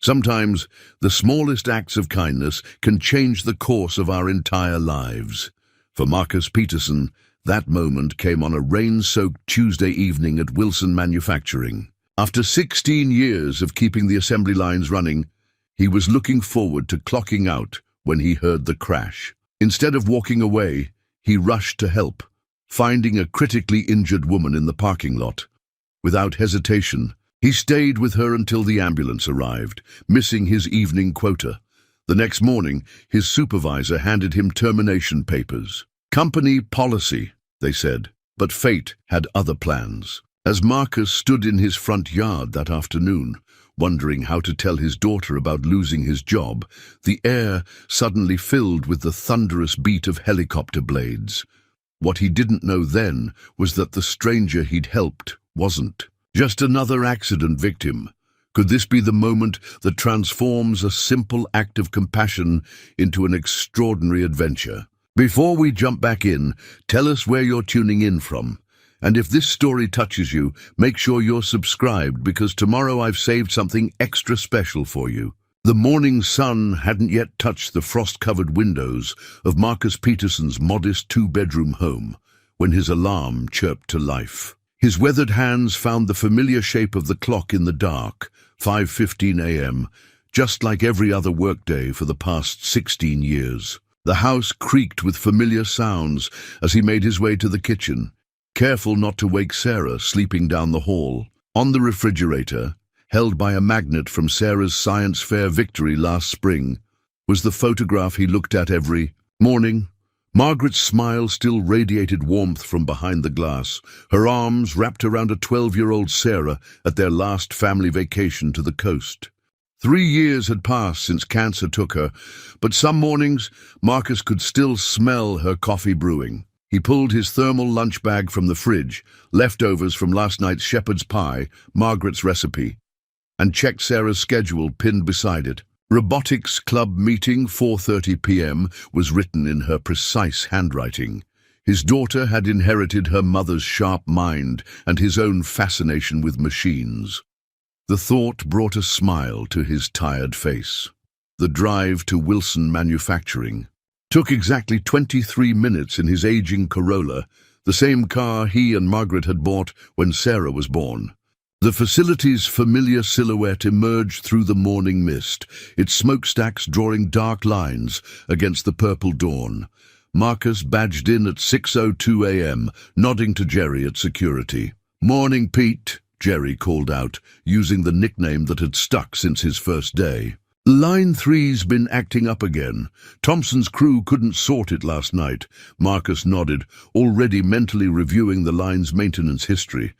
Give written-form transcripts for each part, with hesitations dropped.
Sometimes, the smallest acts of kindness can change the course of our entire lives. For Marcus Peterson, that moment came on a rain-soaked Tuesday evening at Wilson Manufacturing. After 16 years of keeping the assembly lines running, he was looking forward to clocking out when he heard the crash. Instead of walking away, he rushed to help, finding a critically injured woman in the parking lot. Without hesitation, he stayed with her until the ambulance arrived, missing his evening quota. The next morning, his supervisor handed him termination papers. Company policy, they said, but fate had other plans. As Marcus stood in his front yard that afternoon, wondering how to tell his daughter about losing his job, the air suddenly filled with the thunderous beat of helicopter blades. What he didn't know then was that the stranger he'd helped wasn't just another accident victim. Could this be the moment that transforms a simple act of compassion into an extraordinary adventure? Before we jump back in, tell us where you're tuning in from. And if this story touches you, make sure you're subscribed, because tomorrow I've saved something extra special for you. The morning sun hadn't yet touched the frost-covered windows of Marcus Peterson's modest two-bedroom home when his alarm chirped to life. His weathered hands found the familiar shape of the clock in the dark, 5:15 a.m., just like every other workday for the past 16 years. The house creaked with familiar sounds as he made his way to the kitchen, careful not to wake Sarah sleeping down the hall. On the refrigerator, held by a magnet from Sarah's science fair victory last spring, was the photograph he looked at every morning. Margaret's smile still radiated warmth from behind the glass, her arms wrapped around a 12-year-old Sarah at their last family vacation to the coast. 3 years had passed since cancer took her, but some mornings Marcus could still smell her coffee brewing. He pulled his thermal lunch bag from the fridge, leftovers from last night's shepherd's pie, Margaret's recipe, and checked Sarah's schedule pinned beside it. Robotics Club meeting, 4:30 p.m., was written in her precise handwriting. His daughter had inherited her mother's sharp mind and his own fascination with machines. The thought brought a smile to his tired face. The drive to Wilson Manufacturing took exactly 23 minutes in his aging Corolla, the same car he and Margaret had bought when Sarah was born. The facility's familiar silhouette emerged through the morning mist, its smokestacks drawing dark lines against the purple dawn. Marcus badged in at 6:02 a.m., nodding to Jerry at security. "Morning, Pete," Jerry called out, using the nickname that had stuck since his first day. "Line 3's been acting up again. Thompson's crew couldn't sort it last night." Marcus nodded, already mentally reviewing the line's maintenance history.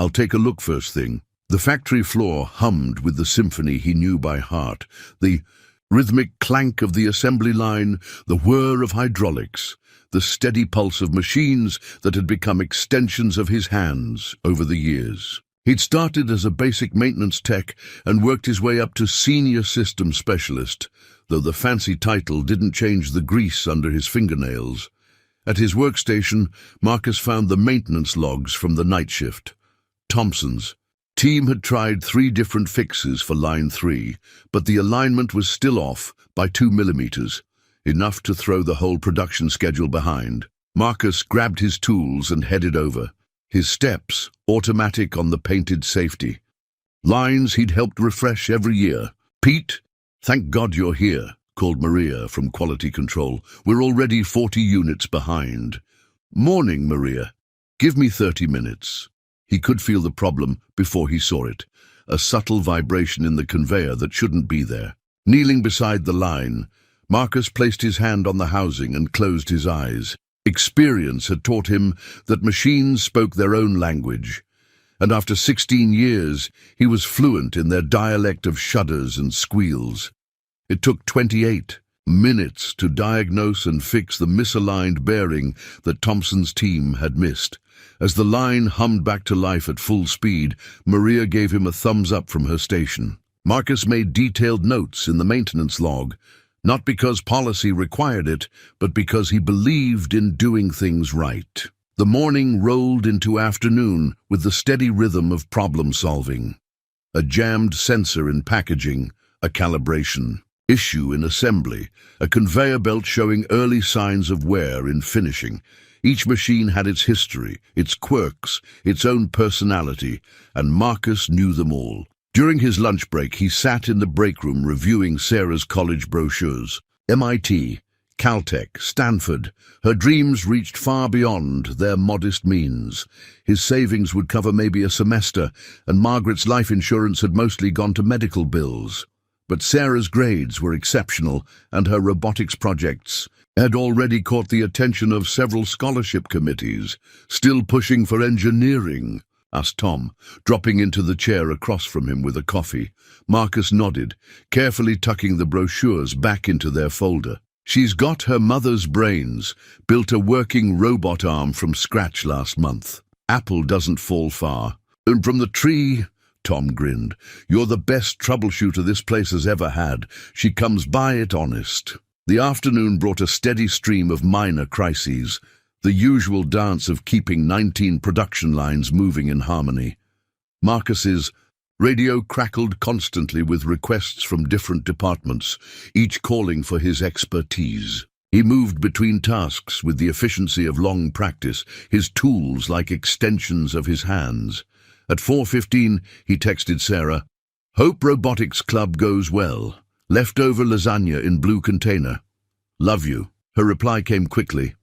"I'll take a look first thing." The factory floor hummed with the symphony he knew by heart, the rhythmic clank of the assembly line, the whir of hydraulics, the steady pulse of machines that had become extensions of his hands over the years. He'd started as a basic maintenance tech and worked his way up to senior system specialist, though the fancy title didn't change the grease under his fingernails. At his workstation, Marcus found the maintenance logs from the night shift. Thompson's team had tried 3 different fixes for line 3, but the alignment was still off by 2 millimeters, enough to throw the whole production schedule behind. Marcus grabbed his tools and headed over, his steps automatic on the painted safety. Lines he'd helped refresh every year. "Pete, thank God you're here," called Maria from quality control. "We're already 40 units behind." "Morning, Maria. Give me 30 minutes. He could feel the problem before he saw it, a subtle vibration in the conveyor that shouldn't be there. Kneeling beside the line, Marcus placed his hand on the housing and closed his eyes. Experience had taught him that machines spoke their own language, and after 16 years, he was fluent in their dialect of shudders and squeals. It took 28 minutes to diagnose and fix the misaligned bearing that Thompson's team had missed. As the line hummed back to life at full speed, Maria gave him a thumbs up from her station. Marcus made detailed notes in the maintenance log, not because policy required it, but because he believed in doing things right. The morning rolled into afternoon with the steady rhythm of problem-solving. A jammed sensor in packaging, a calibration issue in assembly, a conveyor belt showing early signs of wear in finishing. Each machine had its history, its quirks, its own personality, and Marcus knew them all. During his lunch break, he sat in the break room reviewing Sarah's college brochures. MIT, Caltech, Stanford. Her dreams reached far beyond their modest means. His savings would cover maybe a semester, and Margaret's life insurance had mostly gone to medical bills. But Sarah's grades were exceptional, and her robotics projects had already caught the attention of several scholarship committees. Still pushing for engineering? Asked Tom, dropping into the chair across from him with a coffee. Marcus nodded, carefully tucking the brochures back into their folder. She's got her mother's brains, built a working robot arm from scratch last month. Apple doesn't fall far. And from the tree, Tom grinned. You're the best troubleshooter this place has ever had. She comes by it honest. The afternoon brought a steady stream of minor crises, the usual dance of keeping 19 production lines moving in harmony. Marcus's radio crackled constantly with requests from different departments, each calling for his expertise. He moved between tasks with the efficiency of long practice, his tools like extensions of his hands. At 4:15, he texted Sarah, "Hope Robotics Club goes well. Leftover lasagna in blue container. Love you." Her reply came quickly.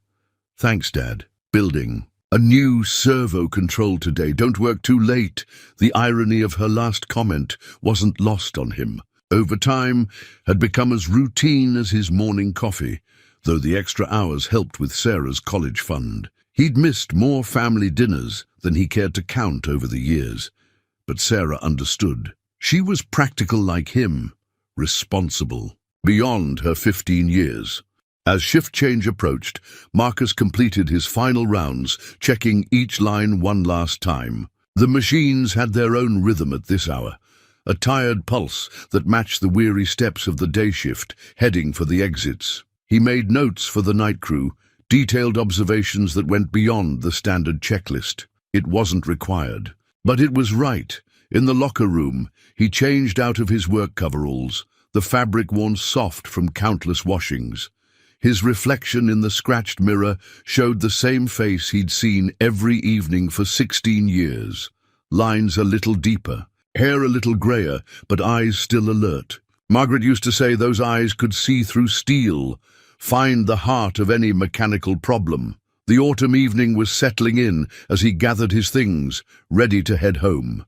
"Thanks, Dad. Building. A new servo control today. Don't work too late." The irony of her last comment wasn't lost on him. Overtime had become as routine as his morning coffee, though the extra hours helped with Sarah's college fund. He'd missed more family dinners than he cared to count over the years. But Sarah understood. She was practical like him, responsible, beyond her 15 years. As shift change approached, Marcus completed his final rounds, checking each line one last time. The machines had their own rhythm at this hour, a tired pulse that matched the weary steps of the day shift, heading for the exits. He made notes for the night crew, detailed observations that went beyond the standard checklist. It wasn't required, but it was right. In the locker room, he changed out of his work coveralls, the fabric worn soft from countless washings. His reflection in the scratched mirror showed the same face he'd seen every evening for 16 years. Lines a little deeper, hair a little grayer, but eyes still alert. Margaret used to say those eyes could see through steel, find the heart of any mechanical problem. The autumn evening was settling in as he gathered his things, ready to head home.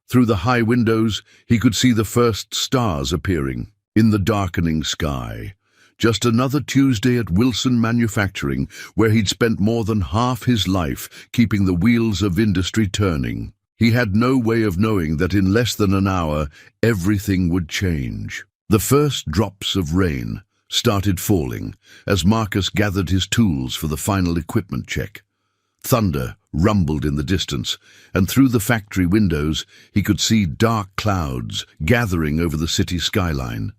Through the high windows, he could see the first stars appearing in the darkening sky. Just another Tuesday at Wilson Manufacturing, where he'd spent more than half his life keeping the wheels of industry turning. He had no way of knowing that in less than an hour, everything would change. The first drops of rain started falling as Marcus gathered his tools for the final equipment check. Thunder rumbled in the distance, and through the factory windows he could see dark clouds gathering over the city skyline.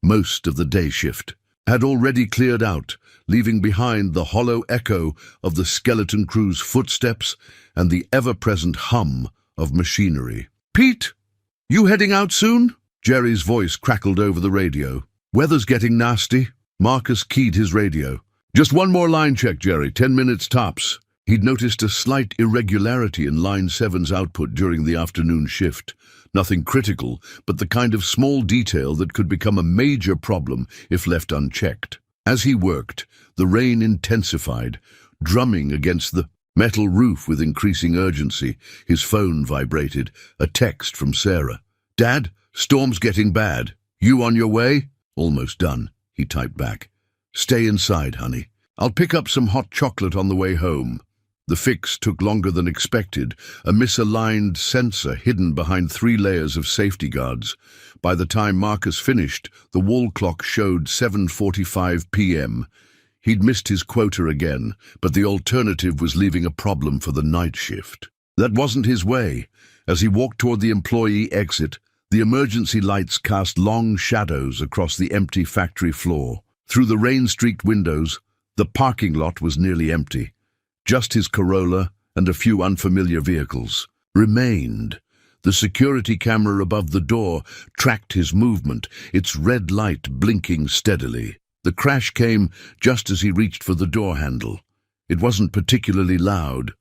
Most of the day shift had already cleared out, leaving behind the hollow echo of the skeleton crew's footsteps and the ever-present hum of machinery. "Pete, you heading out soon?" Jerry's voice crackled over the radio. "Weather's getting nasty." Marcus keyed his radio. "Just one more line check, Jerry. 10 minutes tops." He'd noticed a slight irregularity in Line 7's output during the afternoon shift. Nothing critical, but the kind of small detail that could become a major problem if left unchecked. As he worked, the rain intensified, drumming against the metal roof with increasing urgency. His phone vibrated, a text from Sarah. "Dad, storm's getting bad. You on your way?" "Almost done," he typed back. "Stay inside, honey. I'll pick up some hot chocolate on the way home." The fix took longer than expected, a misaligned sensor hidden behind 3 layers of safety guards. By the time Marcus finished, the wall clock showed 7:45 p.m. He'd missed his quota again, but the alternative was leaving a problem for the night shift. That wasn't his way. As he walked toward the employee exit, the emergency lights cast long shadows across the empty factory floor. Through the rain-streaked windows, the parking lot was nearly empty. Just his Corolla and a few unfamiliar vehicles remained. The security camera above the door tracked his movement, its red light blinking steadily. The crash came just as he reached for the door handle. It wasn't particularly loud,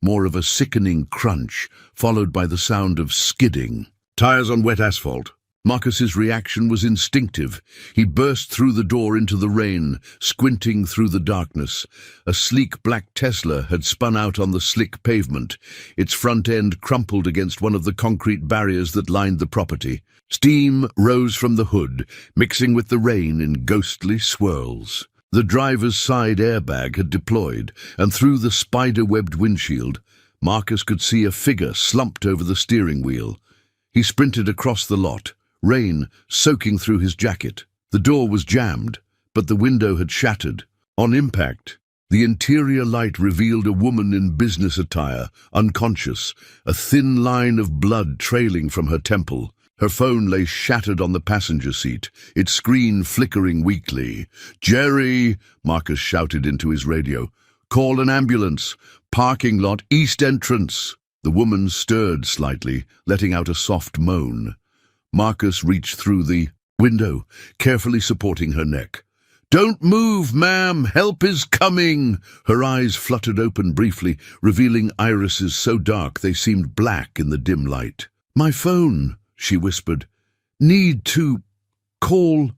more of a sickening crunch, followed by the sound of skidding. Tires on wet asphalt. Marcus's reaction was instinctive. He burst through the door into the rain, squinting through the darkness. A sleek black Tesla had spun out on the slick pavement, its front end crumpled against one of the concrete barriers that lined the property. Steam rose from the hood, mixing with the rain in ghostly swirls. The driver's side airbag had deployed, and through the spider-webbed windshield, Marcus could see a figure slumped over the steering wheel. He sprinted across the lot, rain soaking through his jacket. The door was jammed, but the window had shattered. On impact, the interior light revealed a woman in business attire, unconscious, a thin line of blood trailing from her temple. Her phone lay shattered on the passenger seat, its screen flickering weakly. "Jerry," Marcus shouted into his radio. "Call an ambulance. Parking lot, east entrance." The woman stirred slightly, letting out a soft moan. Marcus reached through the window, carefully supporting her neck. "Don't move, ma'am! Help is coming!" Her eyes fluttered open briefly, revealing irises so dark they seemed black in the dim light. "My phone," she whispered. "Need to call."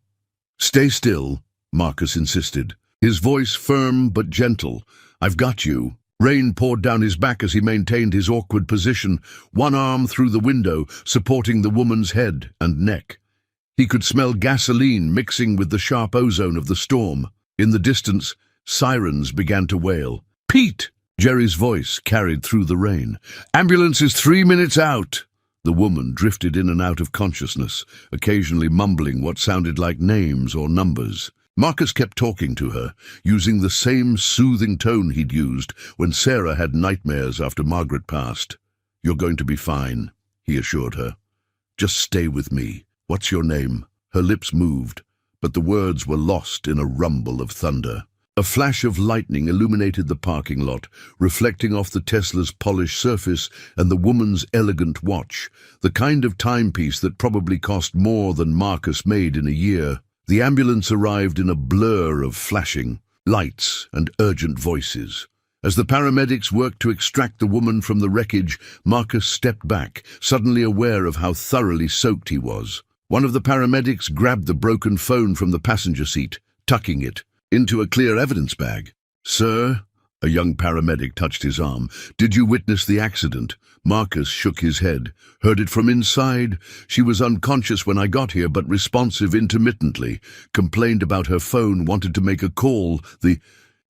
"Stay still," Marcus insisted, his voice firm but gentle. "I've got you." Rain poured down his back as he maintained his awkward position, one arm through the window, supporting the woman's head and neck. He could smell gasoline mixing with the sharp ozone of the storm. In the distance, sirens began to wail. "Pete!" Jerry's voice carried through the rain. "Ambulance is 3 minutes out." The woman drifted in and out of consciousness, occasionally mumbling what sounded like names or numbers. Marcus kept talking to her, using the same soothing tone he'd used when Sarah had nightmares after Margaret passed. "You're going to be fine," he assured her. "Just stay with me. What's your name?" Her lips moved, but the words were lost in a rumble of thunder. A flash of lightning illuminated the parking lot, reflecting off the Tesla's polished surface and the woman's elegant watch, the kind of timepiece that probably cost more than Marcus made in a year. The ambulance arrived in a blur of flashing lights and urgent voices. As the paramedics worked to extract the woman from the wreckage, Marcus stepped back, suddenly aware of how thoroughly soaked he was. One of the paramedics grabbed the broken phone from the passenger seat, tucking it into a clear evidence bag. "Sir," a young paramedic touched his arm, "did you witness the accident?" Marcus shook his head. "Heard it from inside. She was unconscious when I got here, but responsive intermittently. Complained about her phone, wanted to make a call. The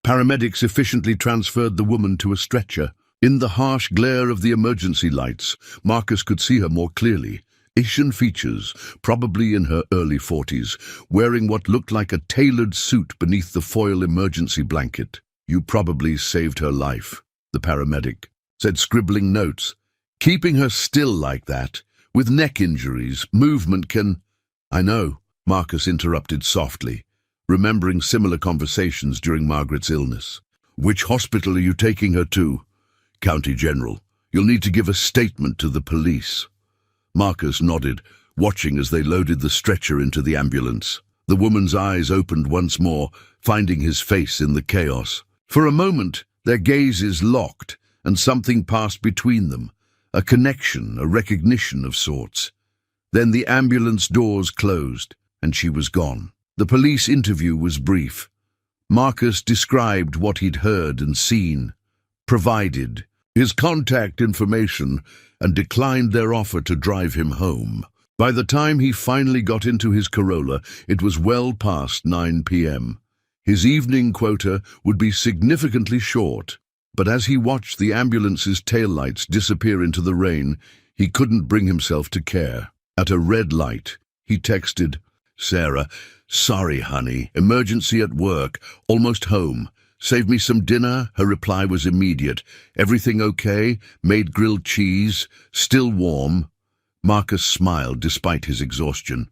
paramedics efficiently transferred the woman to a stretcher. In the harsh glare of the emergency lights, Marcus could see her more clearly. Asian features, probably in her early 40s, wearing what looked like a tailored suit beneath the foil emergency blanket. "You probably saved her life," the paramedic said, scribbling notes. "Keeping her still like that, with neck injuries, movement can—" "I know," Marcus interrupted softly, remembering similar conversations during Margaret's illness. "Which hospital are you taking her to?" "County General. You'll need to give a statement to the police." Marcus nodded, watching as they loaded the stretcher into the ambulance. The woman's eyes opened once more, finding his face in the chaos. For a moment, their gazes locked, and something passed between them, a connection, a recognition of sorts. Then the ambulance doors closed, and she was gone. The police interview was brief. Marcus described what he'd heard and seen, provided his contact information, and declined their offer to drive him home. By the time he finally got into his Corolla, it was well past 9 p.m. His evening quota would be significantly short, but as he watched the ambulance's taillights disappear into the rain, he couldn't bring himself to care. At a red light, he texted, "Sarah, sorry honey, emergency at work, almost home. Save me some dinner?" Her reply was immediate. "Everything okay? Made grilled cheese? Still warm?" Marcus smiled despite his exhaustion.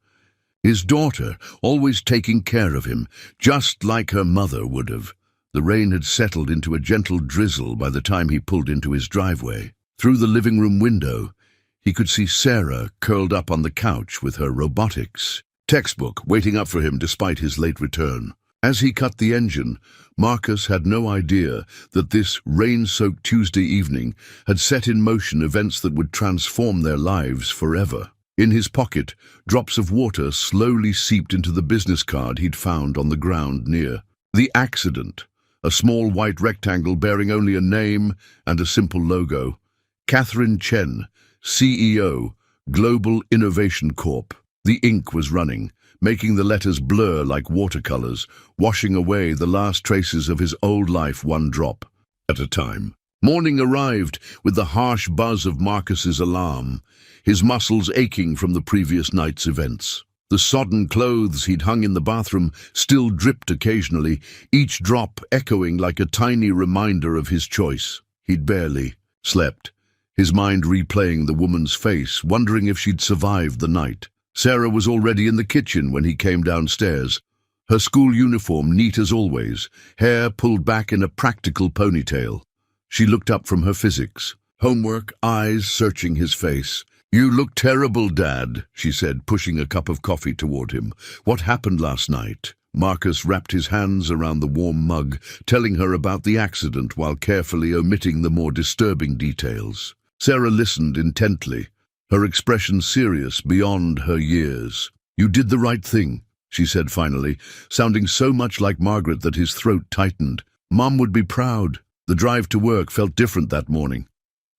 His daughter, always taking care of him, just like her mother would have. The rain had settled into a gentle drizzle by the time he pulled into his driveway. Through the living room window, He could see Sarah curled up on the couch with her robotics textbook waiting up for him despite his late return. As he cut the engine, Marcus had no idea that this rain-soaked Tuesday evening had set in motion events that would transform their lives forever. In his pocket, drops of water slowly seeped into the business card he'd found on the ground near. The accident, a small white rectangle bearing only a name and a simple logo. Catherine Chen, CEO, Global Innovation Corp. The ink was running, making the letters blur like watercolors, washing away the last traces of his old life one drop at a time. Morning arrived with the harsh buzz of Marcus's alarm, his muscles aching from the previous night's events. The sodden clothes he'd hung in the bathroom still dripped occasionally, each drop echoing like a tiny reminder of his choice. He'd barely slept, his mind replaying the woman's face, wondering if she'd survived the night. Sarah was already in the kitchen when he came downstairs, her school uniform neat as always, hair pulled back in a practical ponytail. She looked up from her physics, homework, eyes searching his face. "You look terrible, Dad," she said, pushing a cup of coffee toward him. "What happened last night?" Marcus wrapped his hands around the warm mug, telling her about the accident while carefully omitting the more disturbing details. Sarah listened intently, her expression serious beyond her years. "You did the right thing," she said finally, sounding so much like Margaret that his throat tightened. Mom would be proud. The drive to work felt different that morning.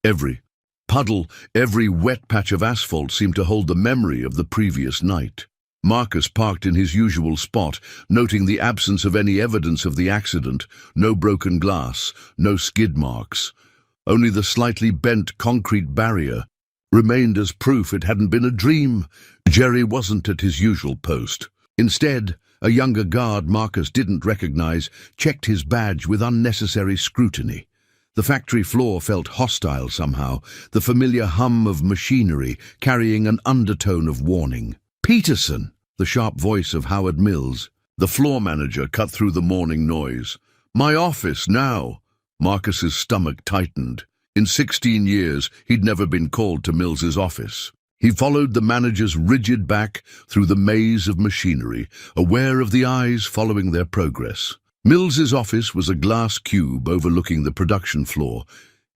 Every puddle, every wet patch of asphalt seemed to hold the memory of the previous night. Marcus parked in his usual spot, noting the absence of any evidence of the accident, no broken glass, no skid marks. Only the slightly bent concrete barrier remained as proof it hadn't been a dream. Jerry wasn't at his usual post. Instead, a younger guard Marcus didn't recognize checked his badge with unnecessary scrutiny. The factory floor felt hostile somehow, the familiar hum of machinery carrying an undertone of warning. "Peterson!" The sharp voice of Howard Mills, the floor manager, cut through the morning noise. "My office now!" Marcus's stomach tightened. In 16 years, he'd never been called to Mills's office. He followed the manager's rigid back through the maze of machinery, aware of the eyes following their progress. Mills's office was a glass cube overlooking the production floor,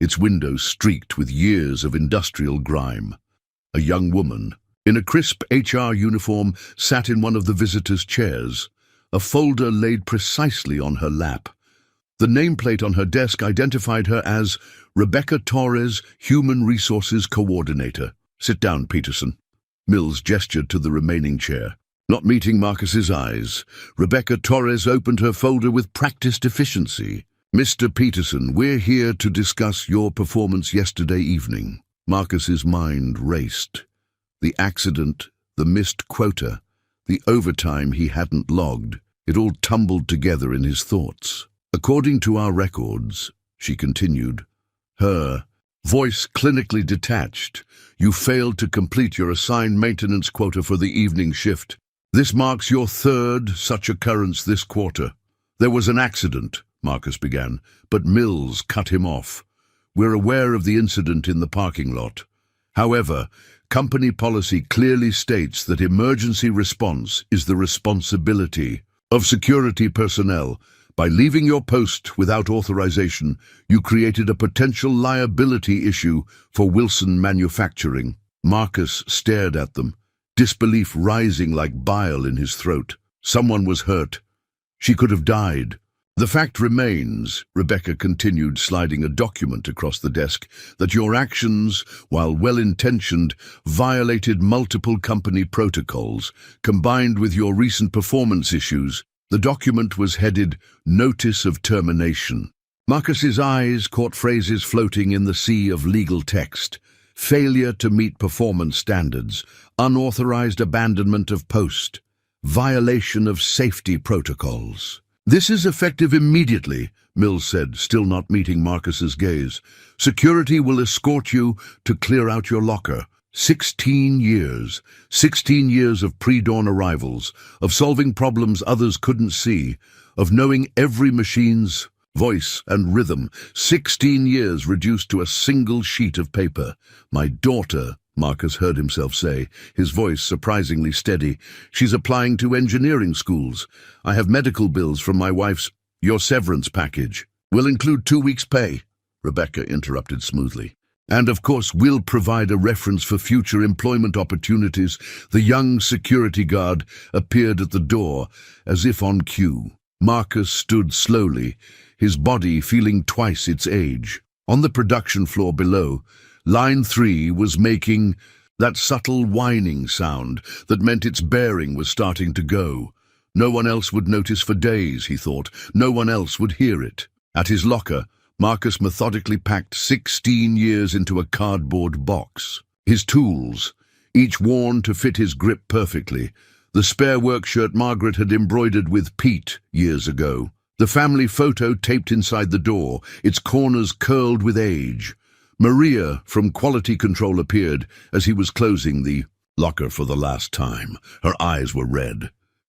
its windows streaked with years of industrial grime. A young woman, in a crisp HR uniform, sat in one of the visitors' chairs, a folder laid precisely on her lap. The nameplate on her desk identified her as Rebecca Torres, Human Resources Coordinator. "Sit down, Peterson." Mills gestured to the remaining chair. Not meeting Marcus's eyes, Rebecca Torres opened her folder with practiced efficiency. "Mr. Peterson, we're here to discuss your performance yesterday evening." Marcus's mind raced. The accident, the missed quota, the overtime he hadn't logged, it all tumbled together in his thoughts. "According to our records," she continued, her voice clinically detached, "you failed to complete your assigned maintenance quota for the evening shift. This marks your third such occurrence this quarter." "There was an accident," Marcus began, but Mills cut him off. "We're aware of the incident in the parking lot. However, company policy clearly states that emergency response is the responsibility of security personnel. By leaving your post without authorization, you created a potential liability issue for Wilson Manufacturing." Marcus stared at them, disbelief rising like bile in his throat. Someone was hurt. She could have died. "The fact remains," Rebecca continued, sliding a document across the desk, "that your actions, while well-intentioned, violated multiple company protocols, combined with your recent performance issues." The document was headed Notice of Termination. Marcus's eyes caught phrases floating in the sea of legal text. Failure to meet performance standards, unauthorized abandonment of post, violation of safety protocols. "This is effective immediately," Mills said, still not meeting Marcus's gaze. "Security will escort you to clear out your locker." 16 years. 16 years of pre-dawn arrivals, of solving problems others couldn't see, of knowing every machine's voice and rhythm. 16 years reduced to a single sheet of paper. "My daughter," Marcus heard himself say, his voice surprisingly steady. "She's applying to engineering schools. I have medical bills from my wife's. Your severance package will include 2 weeks' pay," Rebecca interrupted smoothly. "And of course we'll provide a reference for future employment opportunities." The young security guard appeared at the door, as if on cue. Marcus stood slowly, his body feeling twice its age. On the production floor below, Line 3 was making that subtle whining sound that meant its bearing was starting to go. No one else would notice for days, he thought. No one else would hear it. At his locker, Marcus methodically packed 16 years into a cardboard box. His tools, each worn to fit his grip perfectly. The spare work shirt Margaret had embroidered with Pete years ago. The family photo taped inside the door, its corners curled with age. Maria from quality control appeared as he was closing the locker for the last time. Her eyes were red.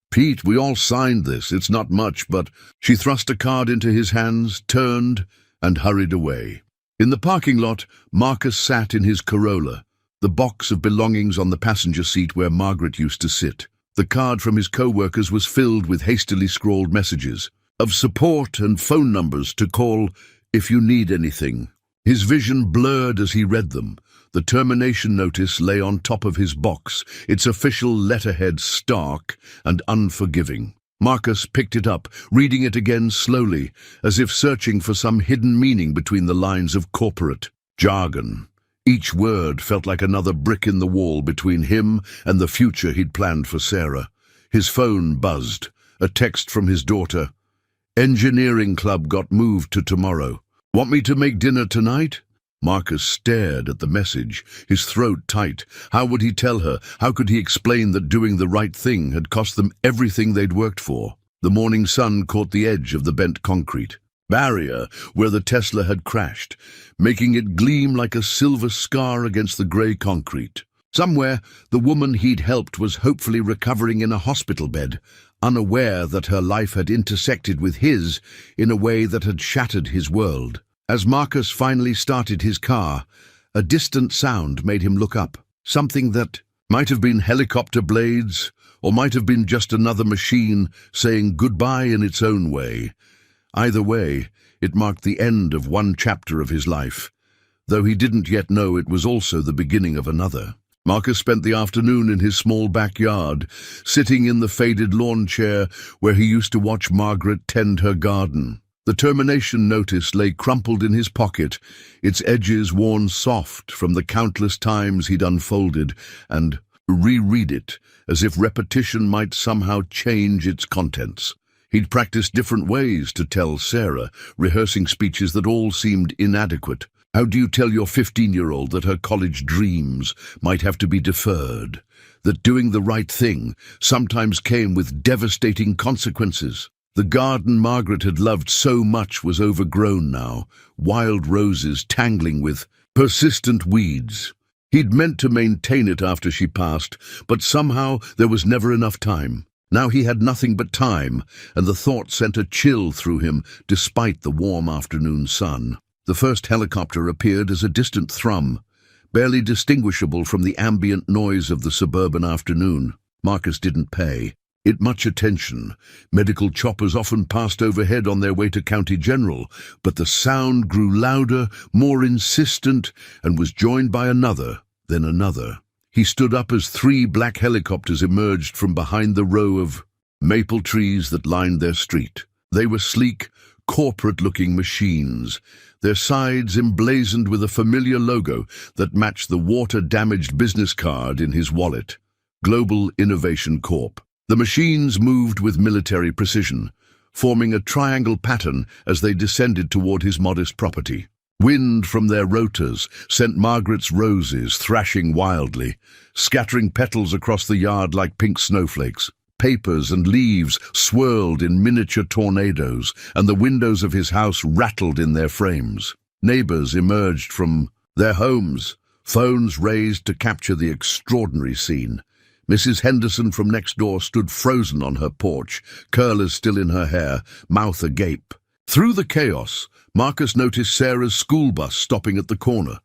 "Pete, we all signed this. It's not much, but..." She thrust a card into his hands, turned, and hurried away. In the parking lot, Marcus sat in his Corolla, the box of belongings on the passenger seat where Margaret used to sit. The card from his co-workers was filled with hastily scrawled messages of support and phone numbers to call if you need anything. His vision blurred as he read them. The termination notice lay on top of his box, its official letterhead stark and unforgiving. Marcus picked it up, reading it again slowly, as if searching for some hidden meaning between the lines of corporate jargon. Each word felt like another brick in the wall between him and the future he'd planned for Sarah. His phone buzzed, a text from his daughter. "Engineering club got moved to tomorrow. Want me to make dinner tonight?" Marcus stared at the message, his throat tight. How would he tell her? How could he explain that doing the right thing had cost them everything they'd worked for? The morning sun caught the edge of the bent concrete barrier where the Tesla had crashed, making it gleam like a silver scar against the grey concrete. Somewhere, the woman he'd helped was hopefully recovering in a hospital bed, unaware that her life had intersected with his in a way that had shattered his world. As Marcus finally started his car, a distant sound made him look up. Something that might have been helicopter blades, or might have been just another machine saying goodbye in its own way. Either way, it marked the end of one chapter of his life, though he didn't yet know it was also the beginning of another. Marcus spent the afternoon in his small backyard, sitting in the faded lawn chair where he used to watch Margaret tend her garden. The termination notice lay crumpled in his pocket, its edges worn soft from the countless times he'd unfolded and reread it, as if repetition might somehow change its contents. He'd practiced different ways to tell Sarah, rehearsing speeches that all seemed inadequate. How do you tell your 15-year-old that her college dreams might have to be deferred? That doing the right thing sometimes came with devastating consequences? The garden Margaret had loved so much was overgrown now, wild roses tangling with persistent weeds. He'd meant to maintain it after she passed, but somehow there was never enough time. Now he had nothing but time, and the thought sent a chill through him despite the warm afternoon sun. The first helicopter appeared as a distant thrum, barely distinguishable from the ambient noise of the suburban afternoon. Marcus didn't pay it much attention. Medical choppers often passed overhead on their way to County General, but the sound grew louder, more insistent, and was joined by another, then another. He stood up as 3 black helicopters emerged from behind the row of maple trees that lined their street. They were sleek, corporate-looking machines, their sides emblazoned with a familiar logo that matched the water-damaged business card in his wallet. Global Innovation Corp. The machines moved with military precision, forming a triangle pattern as they descended toward his modest property. Wind from their rotors sent Margaret's roses thrashing wildly, scattering petals across the yard like pink snowflakes. Papers and leaves swirled in miniature tornadoes, and the windows of his house rattled in their frames. Neighbors emerged from their homes, phones raised to capture the extraordinary scene. Mrs. Henderson from next door stood frozen on her porch, curlers still in her hair, mouth agape. Through the chaos, Marcus noticed Sarah's school bus stopping at the corner.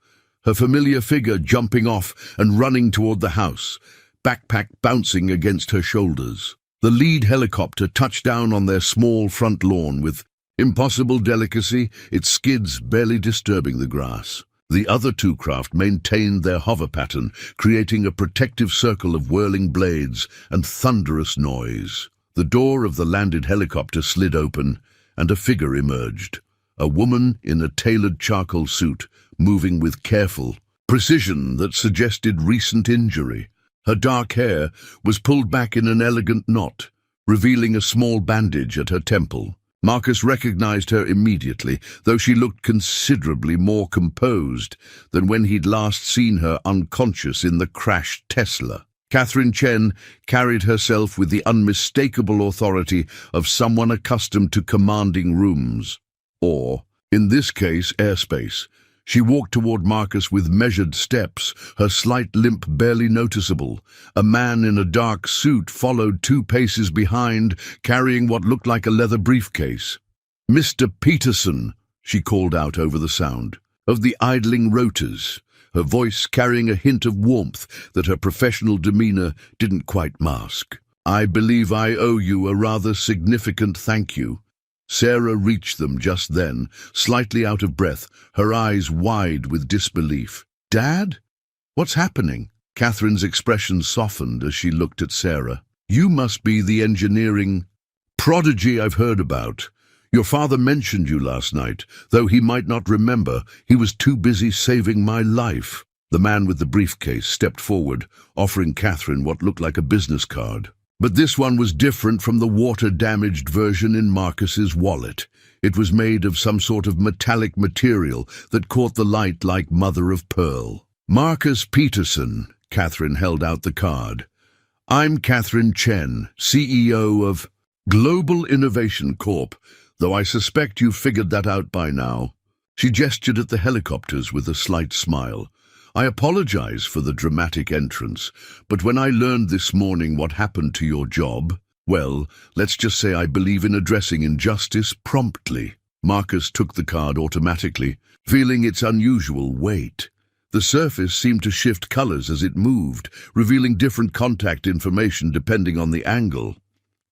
her familiar figure jumping off and running toward the house, backpack bouncing against her shoulders. The lead helicopter touched down on their small front lawn with impossible delicacy, its skids barely disturbing the grass. The other two craft maintained their hover pattern, creating a protective circle of whirling blades and thunderous noise. The door of the landed helicopter slid open, and a figure emerged. A woman in a tailored charcoal suit, moving with careful precision that suggested recent injury. Her dark hair was pulled back in an elegant knot, revealing a small bandage at her temple. Marcus recognized her immediately, though she looked considerably more composed than when he'd last seen her unconscious in the crashed Tesla. Catherine Chen carried herself with the unmistakable authority of someone accustomed to commanding rooms, or, in this case, airspace. She walked toward Marcus with measured steps, her slight limp barely noticeable. A man in a dark suit followed 2 paces behind, carrying what looked like a leather briefcase. "Mr. Peterson," she called out over the sound, "of the idling rotors," her voice carrying a hint of warmth that her professional demeanor didn't quite mask. "I believe I owe you a rather significant thank you." Sarah reached them just then, slightly out of breath, her eyes wide with disbelief. "Dad? What's happening?" Catherine's expression softened as she looked at Sarah. "You must be the engineering prodigy I've heard about. Your father mentioned you last night, though he might not remember. He was too busy saving my life." The man with the briefcase stepped forward, offering Catherine what looked like a business card. But this one was different from the water-damaged version in Marcus's wallet. It was made of some sort of metallic material that caught the light like mother of pearl. "Marcus Peterson," Catherine held out the card. "I'm Catherine Chen, CEO of Global Innovation Corp., though I suspect you've figured that out by now." She gestured at the helicopters with a slight smile. "I apologize for the dramatic entrance, but when I learned this morning what happened to your job, well, let's just say I believe in addressing injustice promptly." Marcus took the card automatically, feeling its unusual weight. The surface seemed to shift colors as it moved, revealing different contact information depending on the angle.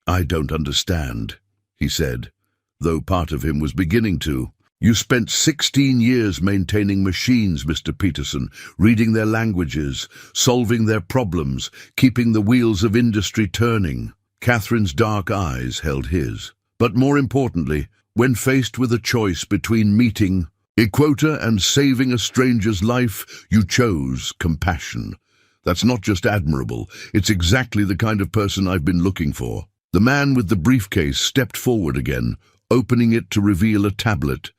"I don't understand," he said, though part of him was beginning to. "You spent 16 years maintaining machines, Mr. Peterson, reading their languages, solving their problems, keeping the wheels of industry turning." Catherine's dark eyes held his. "But more importantly, when faced with a choice between meeting a quota and saving a stranger's life, you chose compassion. That's not just admirable, it's exactly the kind of person I've been looking for." The man with the briefcase stepped forward again, opening it to reveal a tablet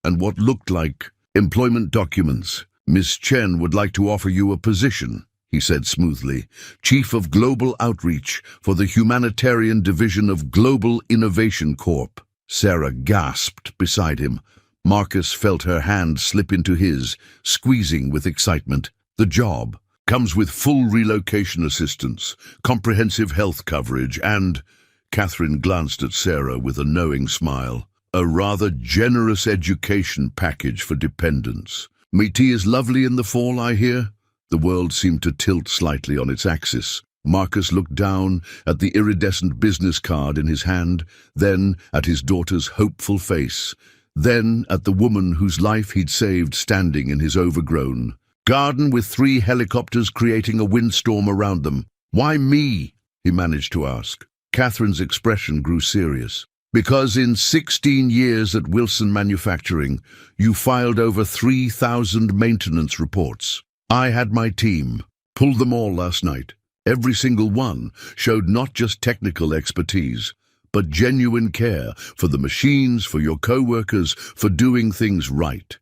and what looked like employment documents. "Miss Chen would like to offer you a position," he said smoothly, "Chief of Global Outreach for the Humanitarian Division of Global Innovation Corp." Sarah gasped beside him. Marcus felt her hand slip into his, squeezing with excitement. "The job comes with full relocation assistance, comprehensive health coverage, and—" Catherine glanced at Sarah with a knowing smile. "A rather generous education package for dependents. Meaty is lovely in the fall, I hear." The world seemed to tilt slightly on its axis. Marcus looked down at the iridescent business card in his hand, then at his daughter's hopeful face, then at the woman whose life he'd saved standing in his overgrown garden with 3 helicopters creating a windstorm around them. "Why me?" he managed to ask. Catherine's expression grew serious. "Because in 16 years at Wilson Manufacturing, you filed over 3,000 maintenance reports. I had my team, pulled them all last night. Every single one showed not just technical expertise, but genuine care for the machines, for your co-workers, for doing things right.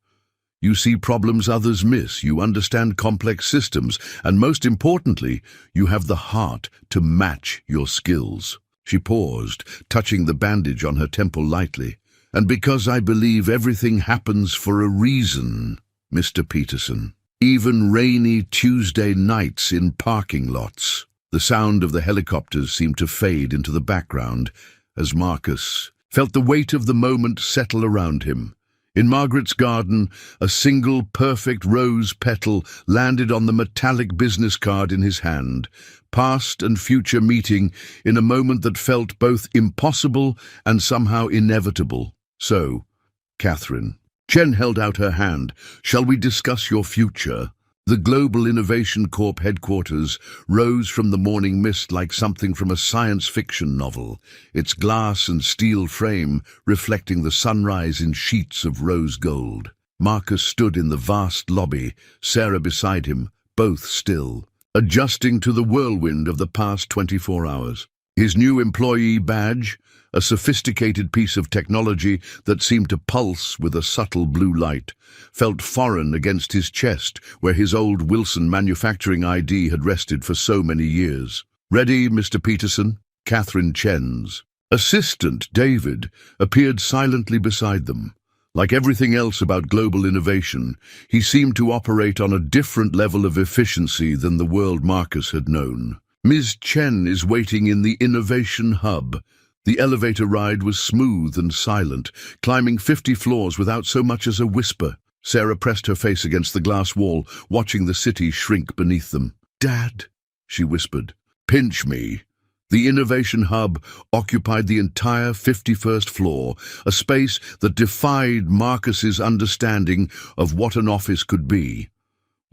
You see problems others miss, you understand complex systems, and most importantly, you have the heart to match your skills." She paused, touching the bandage on her temple lightly. "And because I believe everything happens for a reason, Mr. Peterson. Even rainy Tuesday nights in parking lots." The sound of the helicopters seemed to fade into the background as Marcus felt the weight of the moment settle around him. In Margaret's garden, a single perfect rose petal landed on the metallic business card in his hand, past and future meeting in a moment that felt both impossible and somehow inevitable. So, Catherine. Chen held out her hand. Shall we discuss your future? The Global Innovation Corp headquarters rose from the morning mist like something from a science fiction novel, its glass and steel frame reflecting the sunrise in sheets of rose gold. Marcus stood in the vast lobby, Sarah beside him, both still, adjusting to the whirlwind of the past 24 hours. His new employee badge, a sophisticated piece of technology that seemed to pulse with a subtle blue light, felt foreign against his chest where his old Wilson manufacturing ID had rested for so many years. "Ready, Mr. Peterson?" Catherine Chen's assistant, David, appeared silently beside them. Like everything else about global innovation, he seemed to operate on a different level of efficiency than the world Marcus had known. "Ms. Chen is waiting in the Innovation Hub." The elevator ride was smooth and silent, climbing 50 floors without so much as a whisper. Sarah pressed her face against the glass wall, watching the city shrink beneath them. "Dad," she whispered, "pinch me." The Innovation Hub occupied the entire 51st floor, a space that defied Marcus's understanding of what an office could be.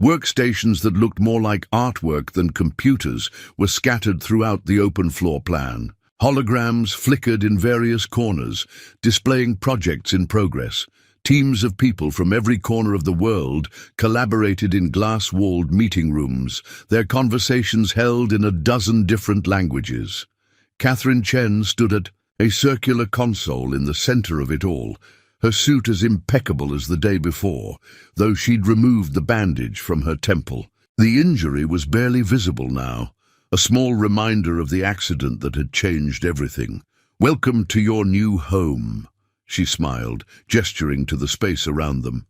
Workstations that looked more like artwork than computers were scattered throughout the open floor plan. Holograms flickered in various corners, displaying projects in progress. Teams of people from every corner of the world collaborated in glass-walled meeting rooms, their conversations held in a dozen different languages. Catherine Chen stood at a circular console in the center of it all, her suit as impeccable as the day before, though she'd removed the bandage from her temple. The injury was barely visible now, a small reminder of the accident that had changed everything. "Welcome to your new home," she smiled, gesturing to the space around them.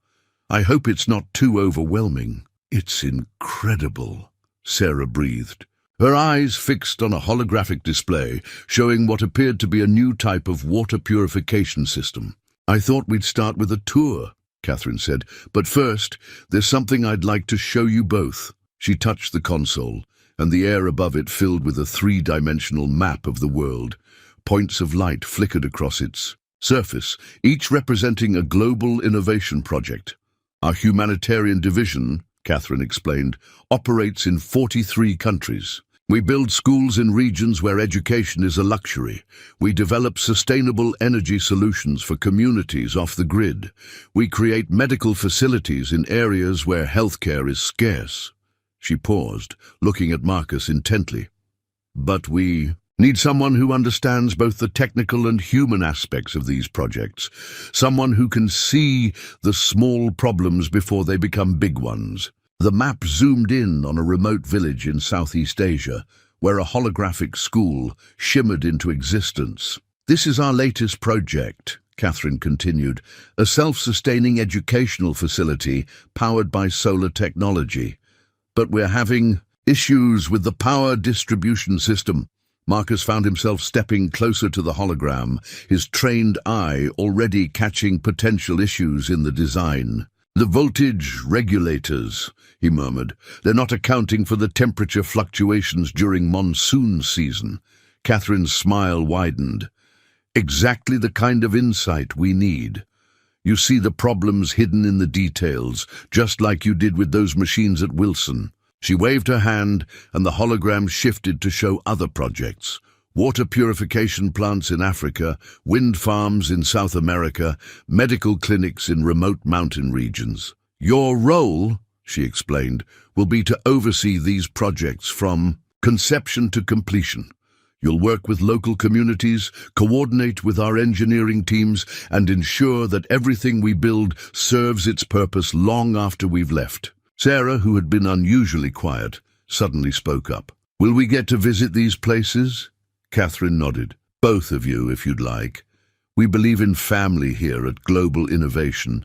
"I hope it's not too overwhelming." "It's incredible," Sarah breathed, her eyes fixed on a holographic display showing what appeared to be a new type of water purification system. "I thought we'd start with a tour," Catherine said, "but first, there's something I'd like to show you both." She touched the console, and the air above it filled with a three-dimensional map of the world. Points of light flickered across its surface, each representing a global innovation project. "Our humanitarian division," Catherine explained, "operates in 43 countries. We build schools in regions where education is a luxury. We develop sustainable energy solutions for communities off the grid. We create medical facilities in areas where healthcare is scarce." She paused, looking at Marcus intently. "But we need someone who understands both the technical and human aspects of these projects, someone who can see the small problems before they become big ones." The map zoomed in on a remote village in Southeast Asia, where a holographic school shimmered into existence. "This is our latest project," Catherine continued, "a self-sustaining educational facility powered by solar technology. But we're having issues with the power distribution system." Marcus found himself stepping closer to the hologram, his trained eye already catching potential issues in the design. "The voltage regulators," he murmured. "They're not accounting for the temperature fluctuations during monsoon season." Catherine's smile widened. "Exactly the kind of insight we need. You see the problems hidden in the details, just like you did with those machines at Wilson." She waved her hand, and the hologram shifted to show other projects. Water purification plants in Africa, wind farms in South America, medical clinics in remote mountain regions. "Your role," she explained, "will be to oversee these projects from conception to completion. You'll work with local communities, coordinate with our engineering teams, and ensure that everything we build serves its purpose long after we've left." Sarah, who had been unusually quiet, suddenly spoke up. "Will we get to visit these places?" Catherine nodded. "Both of you, if you'd like. We believe in family here at Global Innovation.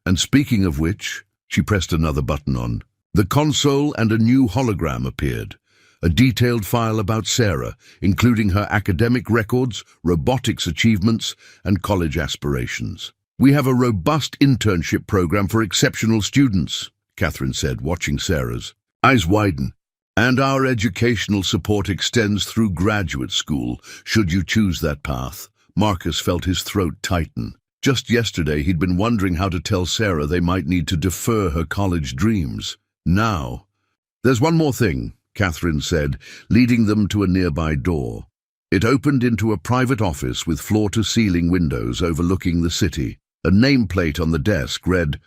And speaking of which," she pressed another button on. The console and a new hologram appeared. A detailed file about Sarah, including her academic records, robotics achievements, and college aspirations. We have a robust internship program for exceptional students, Catherine said, watching Sarah's eyes widen. And our educational support extends through graduate school, should you choose that path. Marcus felt his throat tighten. Just yesterday he'd been wondering how to tell Sarah they might need to defer her college dreams. Now, "There's one more thing," Catherine said, leading them to a nearby door. It opened into a private office with floor-to-ceiling windows overlooking the city. A nameplate on the desk read,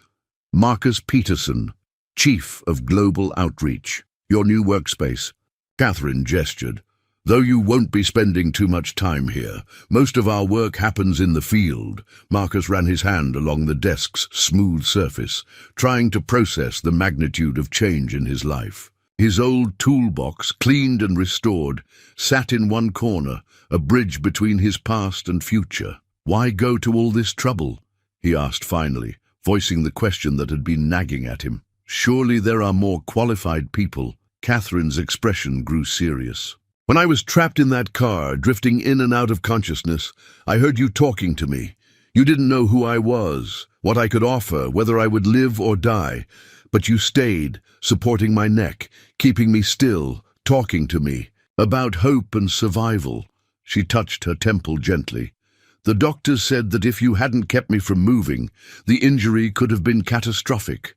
"Marcus Peterson, Chief of Global Outreach. Your new workspace." Catherine gestured. "Though you won't be spending too much time here. Most of our work happens in the field." Marcus ran his hand along the desk's smooth surface, trying to process the magnitude of change in his life. His old toolbox, cleaned and restored, sat in one corner, a bridge between his past and future. "Why go to all this trouble?" he asked finally, voicing the question that had been nagging at him. "Surely there are more qualified people." Catherine's expression grew serious. "When I was trapped in that car, drifting in and out of consciousness, I heard you talking to me. You didn't know who I was, what I could offer, whether I would live or die. But you stayed, supporting my neck, keeping me still, talking to me about hope and survival." She touched her temple gently. "The doctors said that if you hadn't kept me from moving, the injury could have been catastrophic."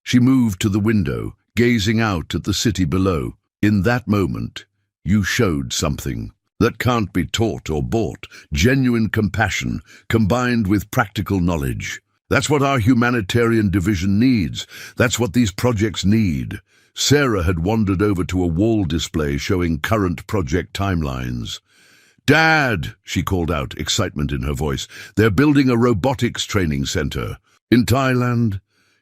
She moved to the window, gazing out at the city below. "In that moment, you showed something that can't be taught or bought. Genuine compassion combined with practical knowledge. That's what our humanitarian division needs. That's what these projects need." Sarah had wandered over to a wall display showing current project timelines. "Dad," she called out, excitement in her voice, "they're building a robotics training center." "In Thailand?"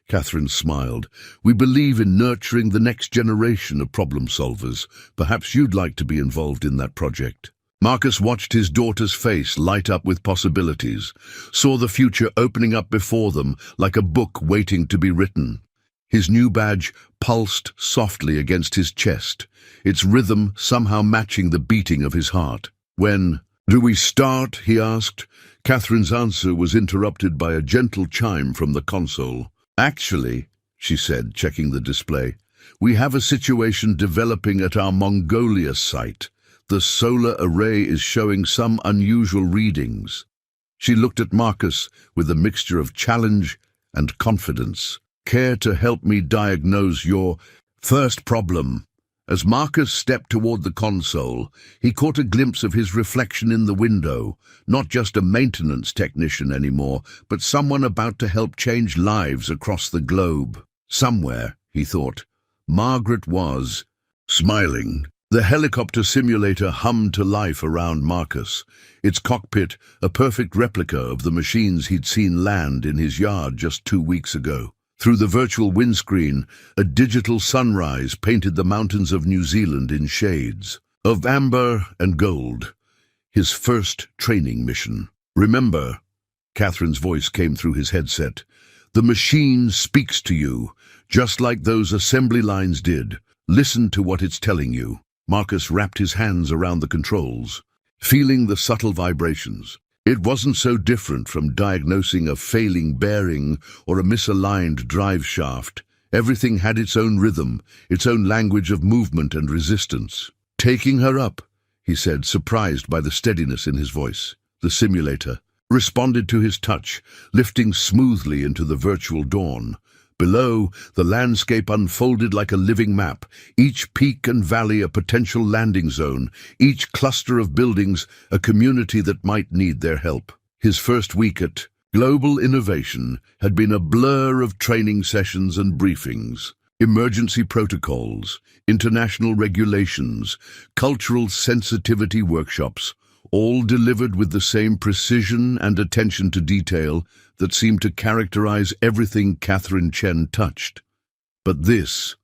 Catherine smiled. "We believe in nurturing the next generation of problem solvers. Perhaps you'd like to be involved in that project." Marcus watched his daughter's face light up with possibilities, saw the future opening up before them like a book waiting to be written. His new badge pulsed softly against his chest, its rhythm somehow matching the beating of his heart. "When do we start?" he asked. Catherine's answer was interrupted by a gentle chime from the console. "Actually," she said, checking the display, "we have a situation developing at our Mongolia site. The solar array is showing some unusual readings." She looked at Marcus with a mixture of challenge and confidence. "Care to help me diagnose your first problem?" As Marcus stepped toward the console, he caught a glimpse of his reflection in the window, not just a maintenance technician anymore, but someone about to help change lives across the globe. Somewhere, he thought, Margaret was smiling. The helicopter simulator hummed to life around Marcus, its cockpit a perfect replica of the machines he'd seen land in his yard just 2 weeks ago. Through the virtual windscreen, a digital sunrise painted the mountains of New Zealand in shades of amber and gold. His first training mission. "Remember," Catherine's voice came through his headset, "the machine speaks to you, just like those assembly lines did. Listen to what it's telling you." Marcus wrapped his hands around the controls, feeling the subtle vibrations. It wasn't so different from diagnosing a failing bearing or a misaligned drive shaft. Everything had its own rhythm, its own language of movement and resistance. "Taking her up," he said, surprised by the steadiness in his voice. The simulator responded to his touch, lifting smoothly into the virtual dawn. Below, the landscape unfolded like a living map, each peak and valley a potential landing zone, each cluster of buildings a community that might need their help. His first week at Global Innovation had been a blur of training sessions and briefings, emergency protocols, international regulations, cultural sensitivity workshops, all delivered with the same precision and attention to detail that seemed to characterize everything Catherine Chen touched. But this,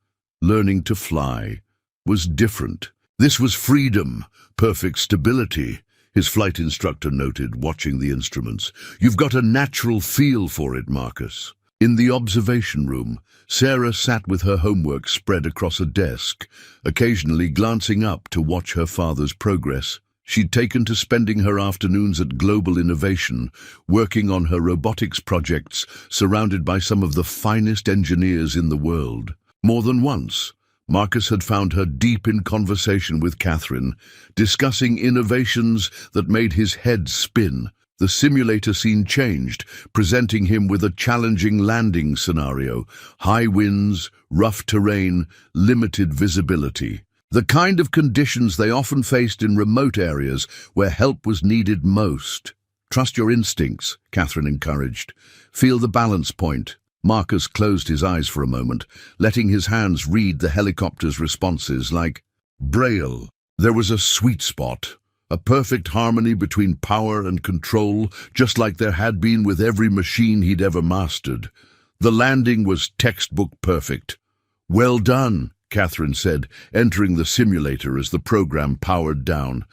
learning to fly, was different. This was freedom, perfect stability, his flight instructor noted, watching the instruments. "You've got a natural feel for it, Marcus." In the observation room, Sarah sat with her homework spread across a desk, occasionally glancing up to watch her father's progress. She'd taken to spending her afternoons at Global Innovation, working on her robotics projects, surrounded by some of the finest engineers in the world. More than once, Marcus had found her deep in conversation with Catherine, discussing innovations that made his head spin. The simulator scene changed, presenting him with a challenging landing scenario: high winds, rough terrain, limited visibility. The kind of conditions they often faced in remote areas where help was needed most. "Trust your instincts," Catherine encouraged. "Feel the balance point." Marcus closed his eyes for a moment, letting his hands read the helicopter's responses like Braille. There was a sweet spot, a perfect harmony between power and control, just like there had been with every machine he'd ever mastered. The landing was textbook perfect. "Well done," Catherine said, entering the simulator as the program powered down.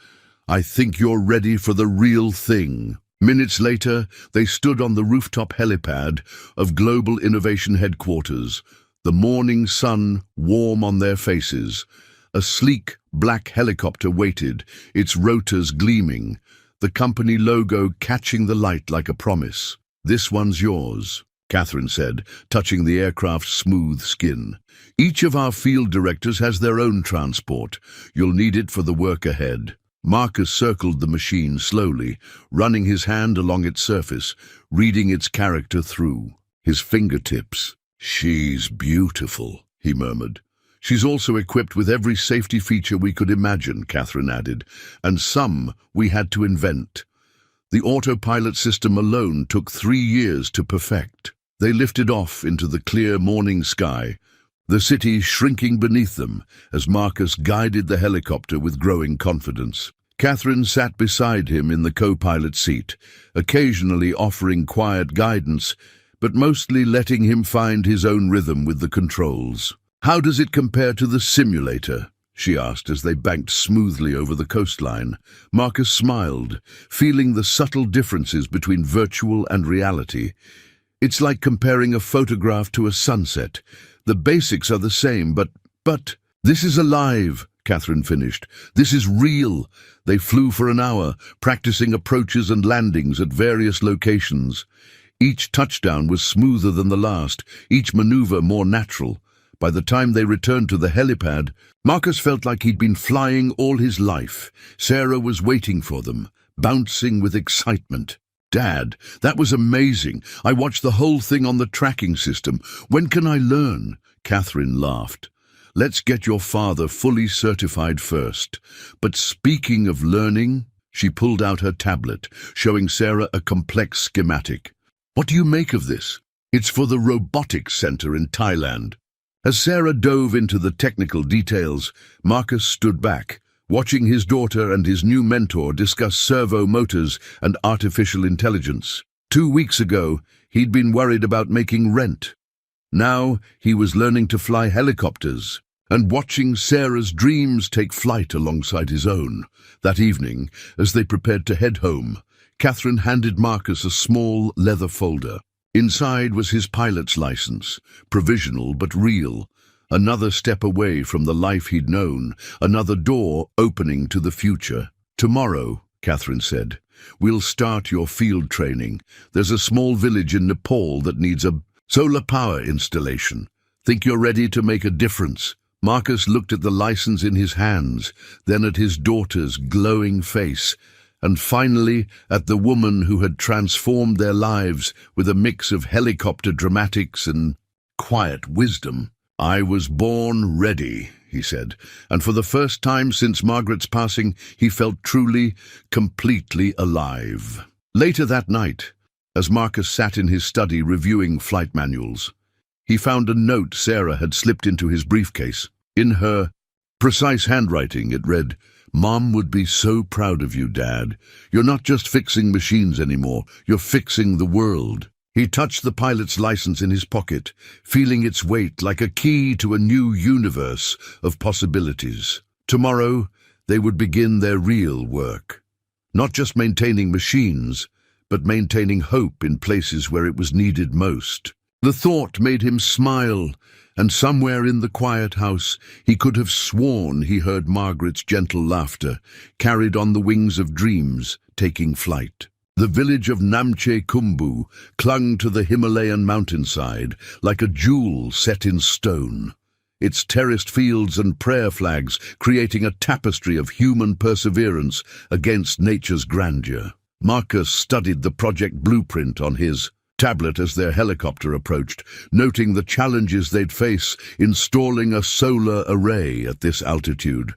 "I think you're ready for the real thing." Minutes later, they stood on the rooftop helipad of Global Innovation Headquarters, the morning sun warm on their faces. A sleek, black helicopter waited, its rotors gleaming, the company logo catching the light like a promise. "This one's yours," Catherine said, touching the aircraft's smooth skin. "Each of our field directors has their own transport. You'll need it for the work ahead." Marcus circled the machine slowly, running his hand along its surface, reading its character through. His fingertips. "She's beautiful," he murmured. "She's also equipped with every safety feature we could imagine," Catherine added, "and some we had to invent. The autopilot system alone took 3 years to perfect." They lifted off into the clear morning sky, the city shrinking beneath them as Marcus guided the helicopter with growing confidence. Catherine sat beside him in the co-pilot seat, occasionally offering quiet guidance, but mostly letting him find his own rhythm with the controls. "How does it compare to the simulator?" she asked as they banked smoothly over the coastline. Marcus smiled, feeling the subtle differences between virtual and reality. "It's like comparing a photograph to a sunset. The basics are the same, but this is alive," Catherine finished. "This is real." They flew for an hour, practicing approaches and landings at various locations. Each touchdown was smoother than the last, each maneuver more natural. By the time they returned to the helipad, Marcus felt like he'd been flying all his life. Sarah was waiting for them, bouncing with excitement. "Dad, that was amazing. I watched the whole thing on the tracking system. When can I learn?" Catherine laughed. "Let's get your father fully certified first. But speaking of learning," she pulled out her tablet, showing Sarah a complex schematic. "What do you make of this?" "It's for the robotics center in Thailand." As Sarah dove into the technical details, Marcus stood back, watching his daughter and his new mentor discuss servo motors and artificial intelligence. 2 weeks ago, he'd been worried about making rent. Now he was learning to fly helicopters and watching Sarah's dreams take flight alongside his own. That evening, as they prepared to head home, Catherine handed Marcus a small leather folder. Inside was his pilot's license, provisional but real. Another step away from the life he'd known, another door opening to the future. "Tomorrow," Catherine said, "we'll start your field training. There's a small village in Nepal that needs a solar power installation. Think you're ready to make a difference?" Marcus looked at the license in his hands, then at his daughter's glowing face, and finally at the woman who had transformed their lives with a mix of helicopter dramatics and quiet wisdom. "I was born ready," he said, and for the first time since Margaret's passing, he felt truly, completely alive. Later that night, as Marcus sat in his study reviewing flight manuals, he found a note Sarah had slipped into his briefcase. In her precise handwriting, it read, "Mom would be so proud of you, Dad. You're not just fixing machines anymore, you're fixing the world." He touched the pilot's license in his pocket, feeling its weight like a key to a new universe of possibilities. Tomorrow, they would begin their real work. Not just maintaining machines, but maintaining hope in places where it was needed most. The thought made him smile And somewhere in the quiet house he could have sworn he heard Margaret's gentle laughter, carried on the wings of dreams, taking flight. The village of Namche Kumbu clung to the Himalayan mountainside like a jewel set in stone, its terraced fields and prayer flags creating a tapestry of human perseverance against nature's grandeur. Marcus studied the project blueprint on his tablet as their helicopter approached, noting the challenges they'd face installing a solar array at this altitude.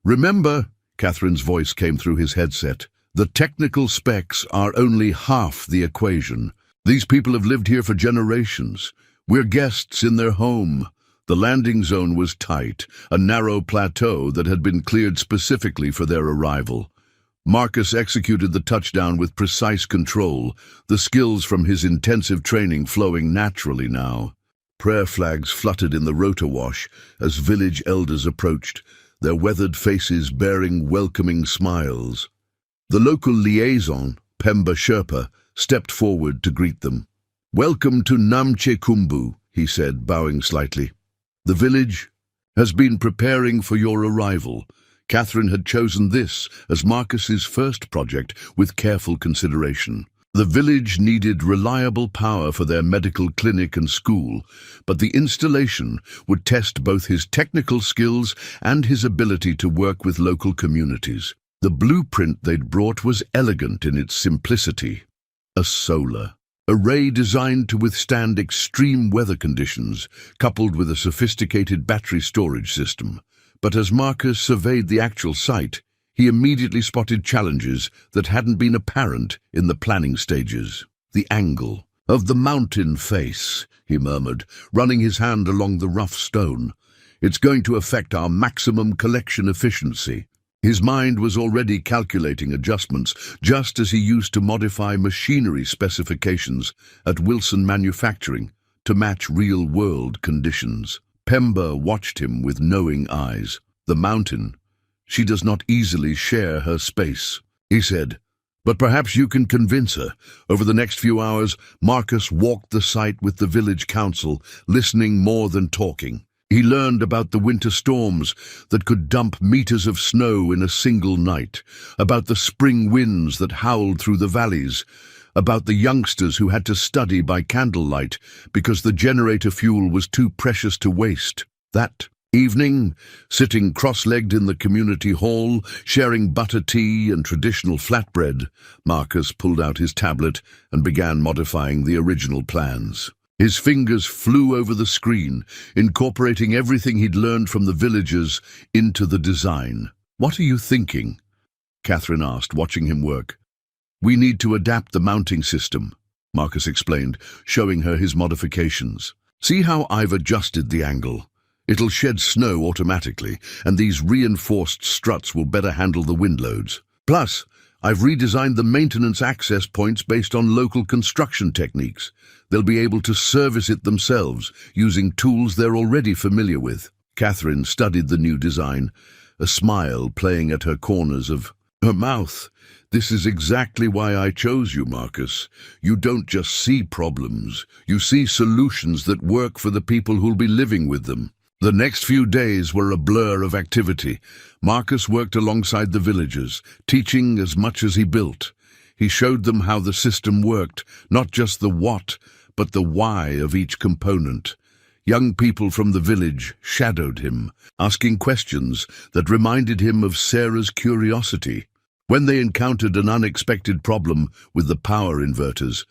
"Remember," Catherine's voice came through his headset, "the technical specs are only half the equation. These people have lived here for generations. We're guests in their home." The landing zone was tight, a narrow plateau that had been cleared specifically for their arrival. Marcus executed the touchdown with precise control, the skills from his intensive training flowing naturally now. Prayer flags fluttered in the rotor wash as village elders approached, their weathered faces bearing welcoming smiles. The local liaison, Pemba Sherpa, stepped forward to greet them. "Welcome to Namche Kumbu," he said, bowing slightly. "The village has been preparing for your arrival." Catherine had chosen this as Marcus's first project with careful consideration. The village needed reliable power for their medical clinic and school, but the installation would test both his technical skills and his ability to work with local communities. The blueprint they'd brought was elegant in its simplicity. A solar array designed to withstand extreme weather conditions, coupled with a sophisticated battery storage system. But as Marcus surveyed the actual site, he immediately spotted challenges that hadn't been apparent in the planning stages. "The angle of the mountain face," he murmured, running his hand along the rough stone. "It's going to affect our maximum collection efficiency." His mind was already calculating adjustments, just as he used to modify machinery specifications at Wilson Manufacturing to match real-world conditions. Pemba watched him with knowing eyes. "The mountain. She does not easily share her space," he said. "But perhaps you can convince her." Over the next few hours, Marcus walked the site with the village council, listening more than talking. He learned about the winter storms that could dump meters of snow in a single night, about the spring winds that howled through the valleys, about the youngsters who had to study by candlelight because the generator fuel was too precious to waste. That evening, sitting cross-legged in the community hall, sharing butter tea and traditional flatbread, Marcus pulled out his tablet and began modifying the original plans. His fingers flew over the screen, incorporating everything he'd learned from the villagers into the design. "What are you thinking?" Catherine asked, watching him work. "We need to adapt the mounting system," Marcus explained, showing her his modifications. "See how I've adjusted the angle? It'll shed snow automatically, and these reinforced struts will better handle the wind loads. Plus, I've redesigned the maintenance access points based on local construction techniques. They'll be able to service it themselves, using tools they're already familiar with." Catherine studied the new design, a smile playing at her corners of her mouth. "This is exactly why I chose you, Marcus. You don't just see problems, you see solutions that work for the people who'll be living with them." The next few days were a blur of activity. Marcus worked alongside the villagers, teaching as much as he built. He showed them how the system worked, not just the what, but the why of each component. Young people from the village shadowed him, asking questions that reminded him of Sarah's curiosity. When they encountered an unexpected problem with the power inverters,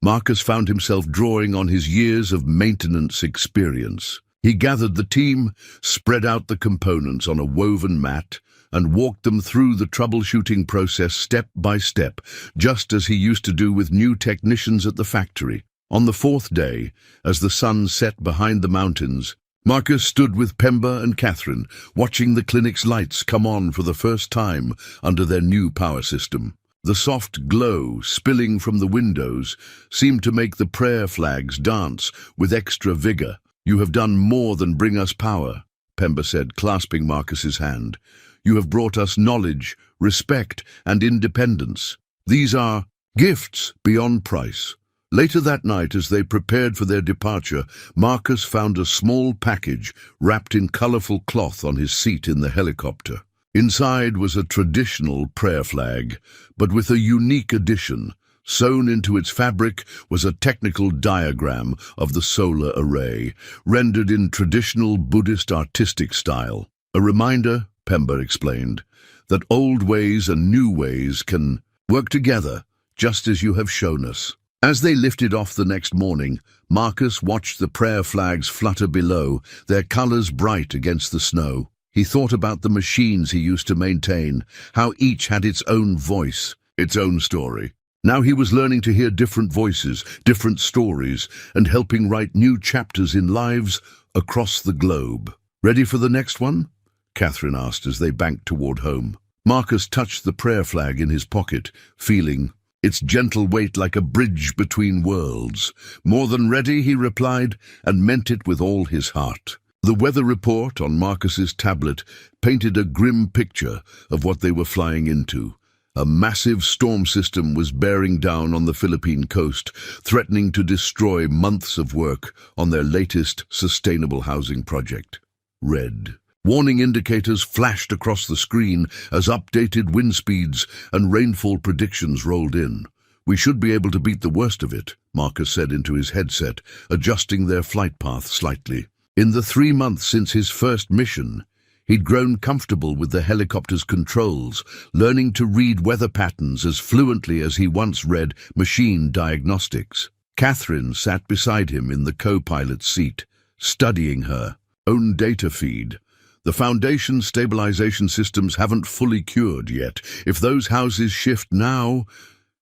Marcus found himself drawing on his years of maintenance experience. He gathered the team, spread out the components on a woven mat, and walked them through the troubleshooting process step by step, just as he used to do with new technicians at the factory. On the fourth day, as the sun set behind the mountains, Marcus stood with Pemba and Catherine, watching the clinic's lights come on for the first time under their new power system. The soft glow spilling from the windows seemed to make the prayer flags dance with extra vigor. "You have done more than bring us power," Pemba said, clasping Marcus's hand. "You have brought us knowledge, respect, and independence. These are gifts beyond price. Later that night, as they prepared for their departure, Marcus found a small package wrapped in colorful cloth on his seat in the helicopter. Inside was a traditional prayer flag, but with a unique addition. Sewn into its fabric was a technical diagram of the solar array, rendered in traditional Buddhist artistic style. A reminder, Pemba explained, that old ways and new ways can work together, just as you have shown us. As they lifted off the next morning, Marcus watched the prayer flags flutter below, their colors bright against the snow. He thought about the machines he used to maintain, how each had its own voice, its own story. Now he was learning to hear different voices, different stories, and helping write new chapters in lives across the globe. "Ready for the next one?" Catherine asked as they banked toward home. Marcus touched the prayer flag in his pocket, feeling its gentle weight like a bridge between worlds. "More than ready," he replied, and meant it with all his heart. The weather report on Marcus's tablet painted a grim picture of what they were flying into. A massive storm system was bearing down on the Philippine coast, threatening to destroy months of work on their latest sustainable housing project. Red. Warning indicators flashed across the screen as updated wind speeds and rainfall predictions rolled in. "We should be able to beat the worst of it," Marcus said into his headset, adjusting their flight path slightly. In the 3 months since his first mission, he'd grown comfortable with the helicopter's controls, learning to read weather patterns as fluently as he once read machine diagnostics. Catherine sat beside him in the co-pilot's seat, studying her own data feed. The foundation stabilization systems haven't fully cured yet. If those houses shift now...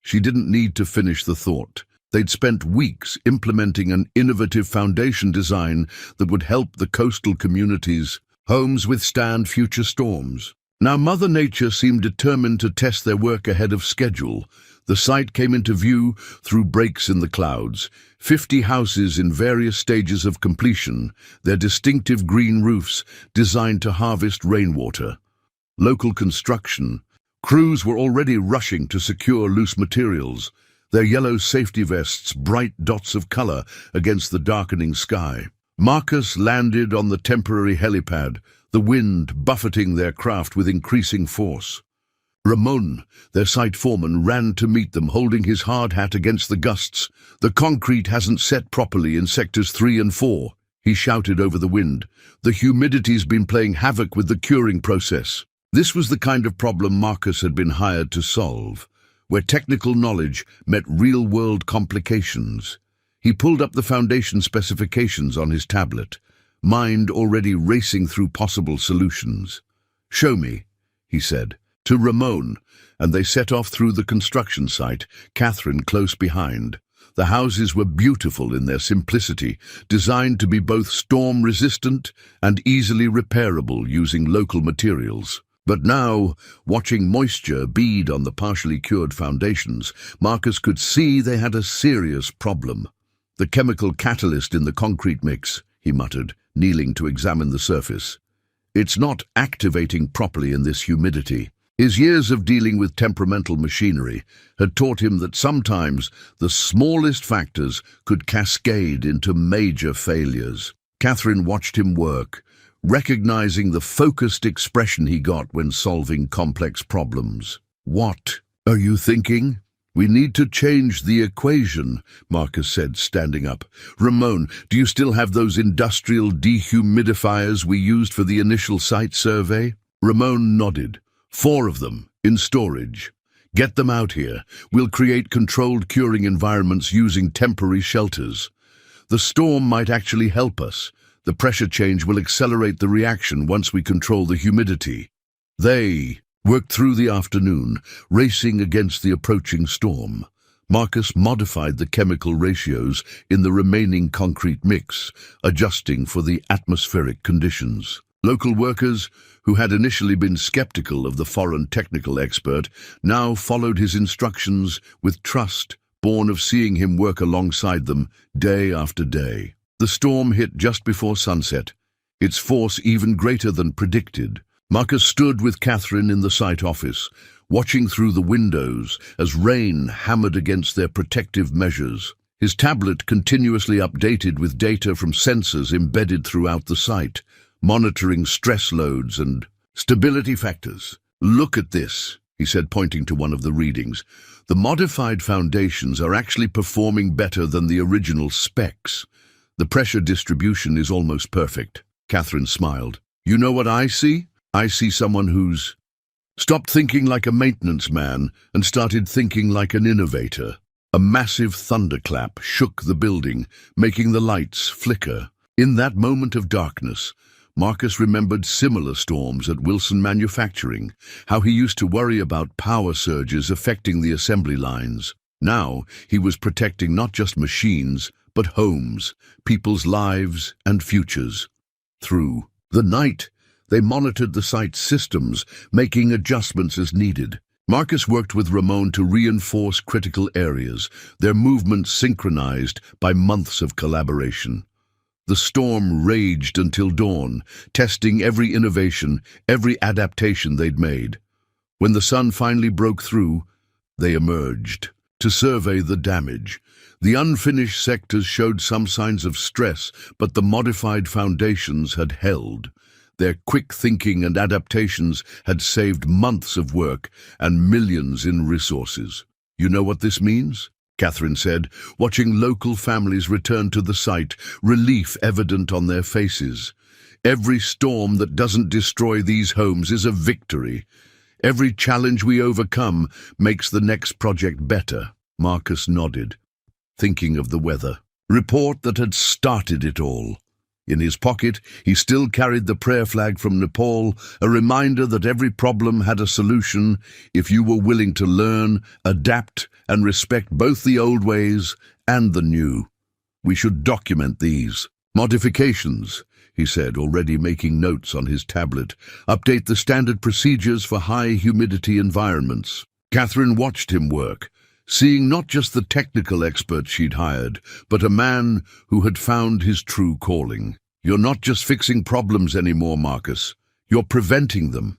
She didn't need to finish the thought. They'd spent weeks implementing an innovative foundation design that would help the coastal communities' homes withstand future storms. Now Mother Nature seemed determined to test their work ahead of schedule. The site came into view through breaks in the clouds. 50 houses in various stages of completion, their distinctive green roofs designed to harvest rainwater. Local construction. Crews were already rushing to secure loose materials, their yellow safety vests bright dots of color against the darkening sky. Marcus landed on the temporary helipad, the wind buffeting their craft with increasing force. Ramon, their site foreman, ran to meet them, holding his hard hat against the gusts. "The concrete hasn't set properly in sectors 3 and 4, he shouted over the wind. "The humidity's been playing havoc with the curing process." This was the kind of problem Marcus had been hired to solve, where technical knowledge met real-world complications. He pulled up the foundation specifications on his tablet, mind already racing through possible solutions. "Show me," he said, to Ramon, and they set off through the construction site, Catherine close behind. The houses were beautiful in their simplicity, designed to be both storm-resistant and easily repairable using local materials. But now, watching moisture bead on the partially cured foundations, Marcus could see they had a serious problem. "The chemical catalyst in the concrete mix," he muttered, kneeling to examine the surface. "It's not activating properly in this humidity." His years of dealing with temperamental machinery had taught him that sometimes the smallest factors could cascade into major failures. Catherine watched him work, recognizing the focused expression he got when solving complex problems. "What are you thinking?" "We need to change the equation," Marcus said, standing up. "Ramon, do you still have those industrial dehumidifiers we used for the initial site survey?" Ramon nodded. 4 of them, in storage. "Get them out here. We'll create controlled curing environments using temporary shelters. The storm might actually help us. The pressure change will accelerate the reaction once we control the humidity." They worked through the afternoon, racing against the approaching storm. Marcus modified the chemical ratios in the remaining concrete mix, adjusting for the atmospheric conditions. Local workers, who had initially been skeptical of the foreign technical expert, now followed his instructions with trust, born of seeing him work alongside them day after day. The storm hit just before sunset, its force even greater than predicted. Marcus stood with Catherine in the site office, watching through the windows as rain hammered against their protective measures. his tablet continuously updated with data from sensors embedded throughout the site, monitoring stress loads and stability factors. "Look at this," he said, pointing to one of the readings. "The modified foundations are actually performing better than the original specs. The pressure distribution is almost perfect." Catherine smiled. "You know what I see? I see someone who's stopped thinking like a maintenance man and started thinking like an innovator." A massive thunderclap shook the building, making the lights flicker. In that moment of darkness, Marcus remembered similar storms at Wilson Manufacturing, how he used to worry about power surges affecting the assembly lines. Now he was protecting not just machines, but homes, people's lives and futures. Through the night, they monitored the site's systems, making adjustments as needed. Marcus worked with Ramon to reinforce critical areas, their movements synchronized by months of collaboration. The storm raged until dawn, testing every innovation, every adaptation they'd made. When the sun finally broke through, they emerged to survey the damage. The unfinished sectors showed some signs of stress, but the modified foundations had held. Their quick thinking and adaptations had saved months of work and millions in resources. "You know what this means?" Catherine said, watching local families return to the site, relief evident on their faces. "Every storm that doesn't destroy these homes is a victory. Every challenge we overcome makes the next project better." Marcus nodded, thinking of the weather report that had started it all. In his pocket, he still carried the prayer flag from Nepal, a reminder that every problem had a solution if you were willing to learn, adapt, and respect both the old ways and the new. "We should document these modifications," he said, already making notes on his tablet. "Update the standard procedures for high-humidity environments." Catherine watched him work, seeing not just the technical expert she'd hired, but a man who had found his true calling. "You're not just fixing problems anymore, Marcus. You're preventing them."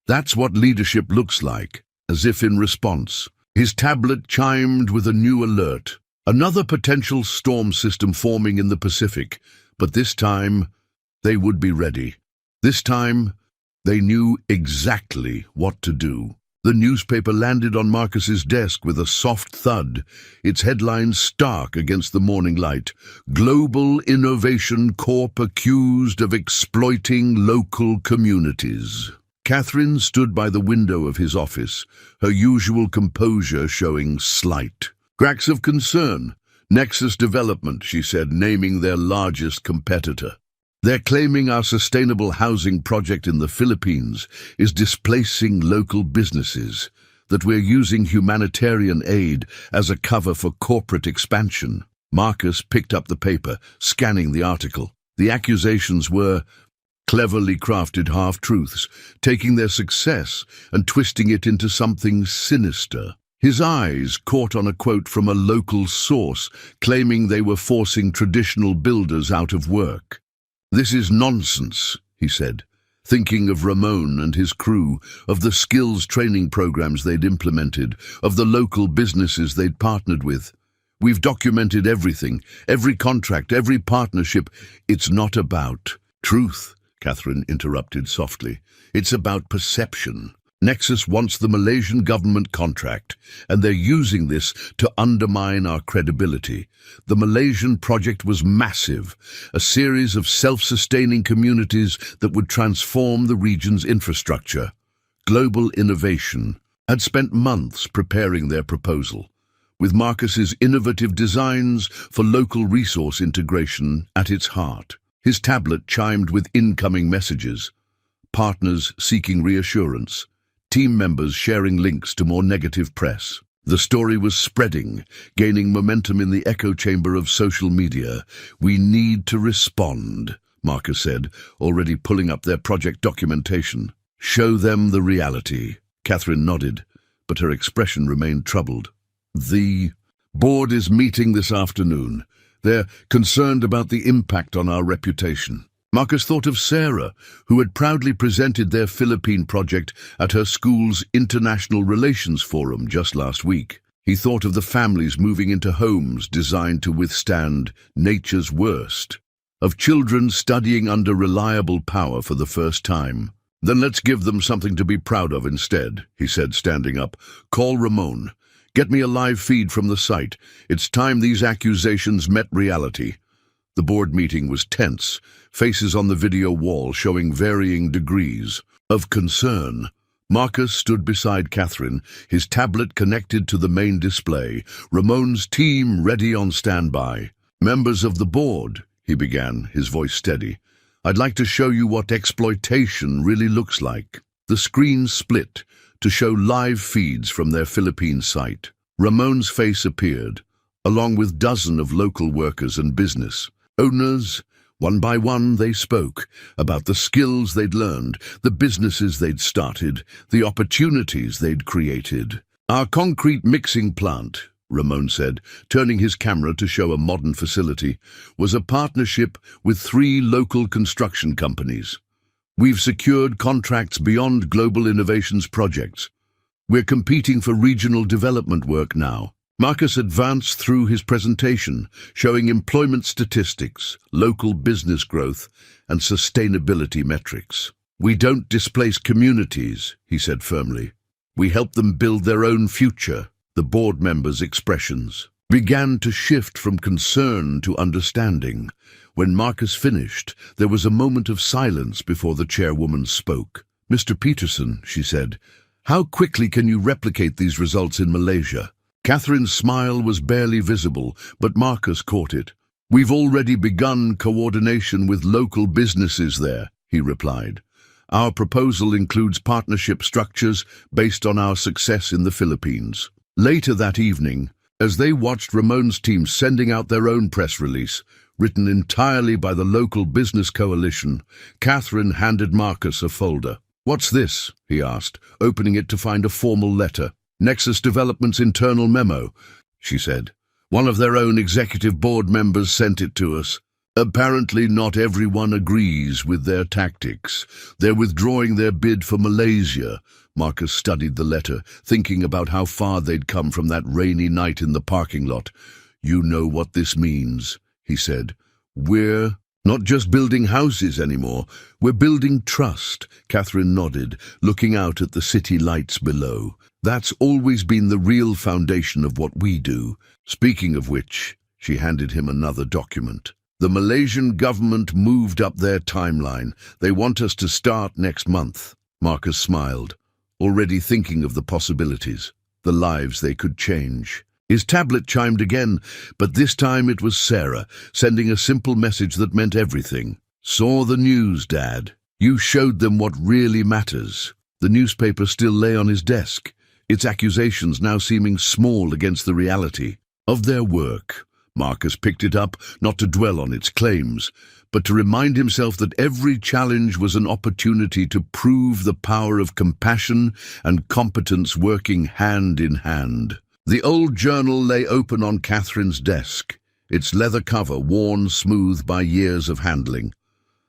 That's what leadership looks like, as if in response. His tablet chimed with a new alert. Another potential storm system forming in the Pacific, but this time they would be ready. This time they knew exactly what to do. The newspaper landed on Marcus's desk with a soft thud, its headlines stark against the morning light. "Global Innovation Corp accused of exploiting local communities." Catherine stood by the window of his office, her usual composure showing slight. "Cracks of concern. Nexus Development," she said, naming their largest competitor. "They're claiming our sustainable housing project in the Philippines is displacing local businesses, that we're using humanitarian aid as a cover for corporate expansion." Marcus picked up the paper, scanning the article. The accusations were cleverly crafted half-truths, taking their success and twisting it into something sinister. His eyes caught on a quote from a local source, claiming they were forcing traditional builders out of work. "This is nonsense," he said, thinking of Ramon and his crew, of the skills training programs they'd implemented, of the local businesses they'd partnered with. "We've documented everything, every contract, every partnership. It's not about truth," Catherine interrupted softly. "It's about perception. Nexus wants the Malaysian government contract, and they're using this to undermine our credibility. The Malaysian project was massive, a series of self-sustaining communities that would transform the region's infrastructure. Global Innovation had spent months preparing their proposal, with Marcus's innovative designs for local resource integration at its heart. His tablet chimed with incoming messages, partners seeking reassurance, team members sharing links to more negative press. The story was spreading, gaining momentum in the echo chamber of social media. "We need to respond," Marcus said, already pulling up their project documentation. "Show them the reality." Catherine nodded, but her expression remained troubled. "The board is meeting this afternoon. They're concerned about the impact on our reputation." Marcus thought of Sarah, who had proudly presented their Philippine project at her school's International Relations Forum just last week. He thought of the families moving into homes designed to withstand nature's worst, of children studying under reliable power for the first time. "Then let's give them something to be proud of instead," he said, standing up. "Call Ramon. Get me a live feed from the site. It's time these accusations met reality." The board meeting was tense, faces on the video wall showing varying degrees of concern. Marcus stood beside Catherine, his tablet connected to the main display, Ramon's team ready on standby. "Members of the board," he began, his voice steady, "I'd like to show you what exploitation really looks like." The screen split to show live feeds from their Philippine site. Ramon's face appeared, along with dozens of local workers and business owners. One by one they spoke about the skills they'd learned, the businesses they'd started, the opportunities they'd created. "Our concrete mixing plant," Ramon said, turning his camera to show a modern facility, "was a partnership with 3 local construction companies. We've secured contracts beyond Global Innovations projects. We're competing for regional development work now." Marcus advanced through his presentation, showing employment statistics, local business growth, and sustainability metrics. "We don't displace communities," he said firmly. "We help them build their own future." The board members' expressions began to shift from concern to understanding. When Marcus finished, there was a moment of silence before the chairwoman spoke. "Mr. Peterson," she said, "how quickly can you replicate these results in Malaysia?" Catherine's smile was barely visible, but Marcus caught it. "We've already begun coordination with local businesses there," he replied. "Our proposal includes partnership structures based on our success in the Philippines." Later that evening, as they watched Ramon's team sending out their own press release, written entirely by the local business coalition, Catherine handed Marcus a folder. "What's this?" he asked, opening it to find a formal letter. "Nexus Development's internal memo," she said. "One of their own executive board members sent it to us. Apparently not everyone agrees with their tactics. They're withdrawing their bid for Malaysia." Marcus studied the letter, thinking about how far they'd come from that rainy night in the parking lot. "You know what this means," he said. "We're not just building houses anymore. We're building trust." Catherine nodded, looking out at the city lights below. "That's always been the real foundation of what we do." Speaking of which, she handed him another document. "The Malaysian government moved up their timeline. They want us to start next month." Marcus smiled, already thinking of the possibilities, the lives they could change. His tablet chimed again, but this time it was Sarah, sending a simple message that meant everything. "Saw the news, Dad. You showed them what really matters." The newspaper still lay on his desk, its accusations now seeming small against the reality of their work. Marcus picked it up, not to dwell on its claims, but to remind himself that every challenge was an opportunity to prove the power of compassion and competence working hand in hand. The old journal lay open on Catherine's desk, its leather cover worn smooth by years of handling.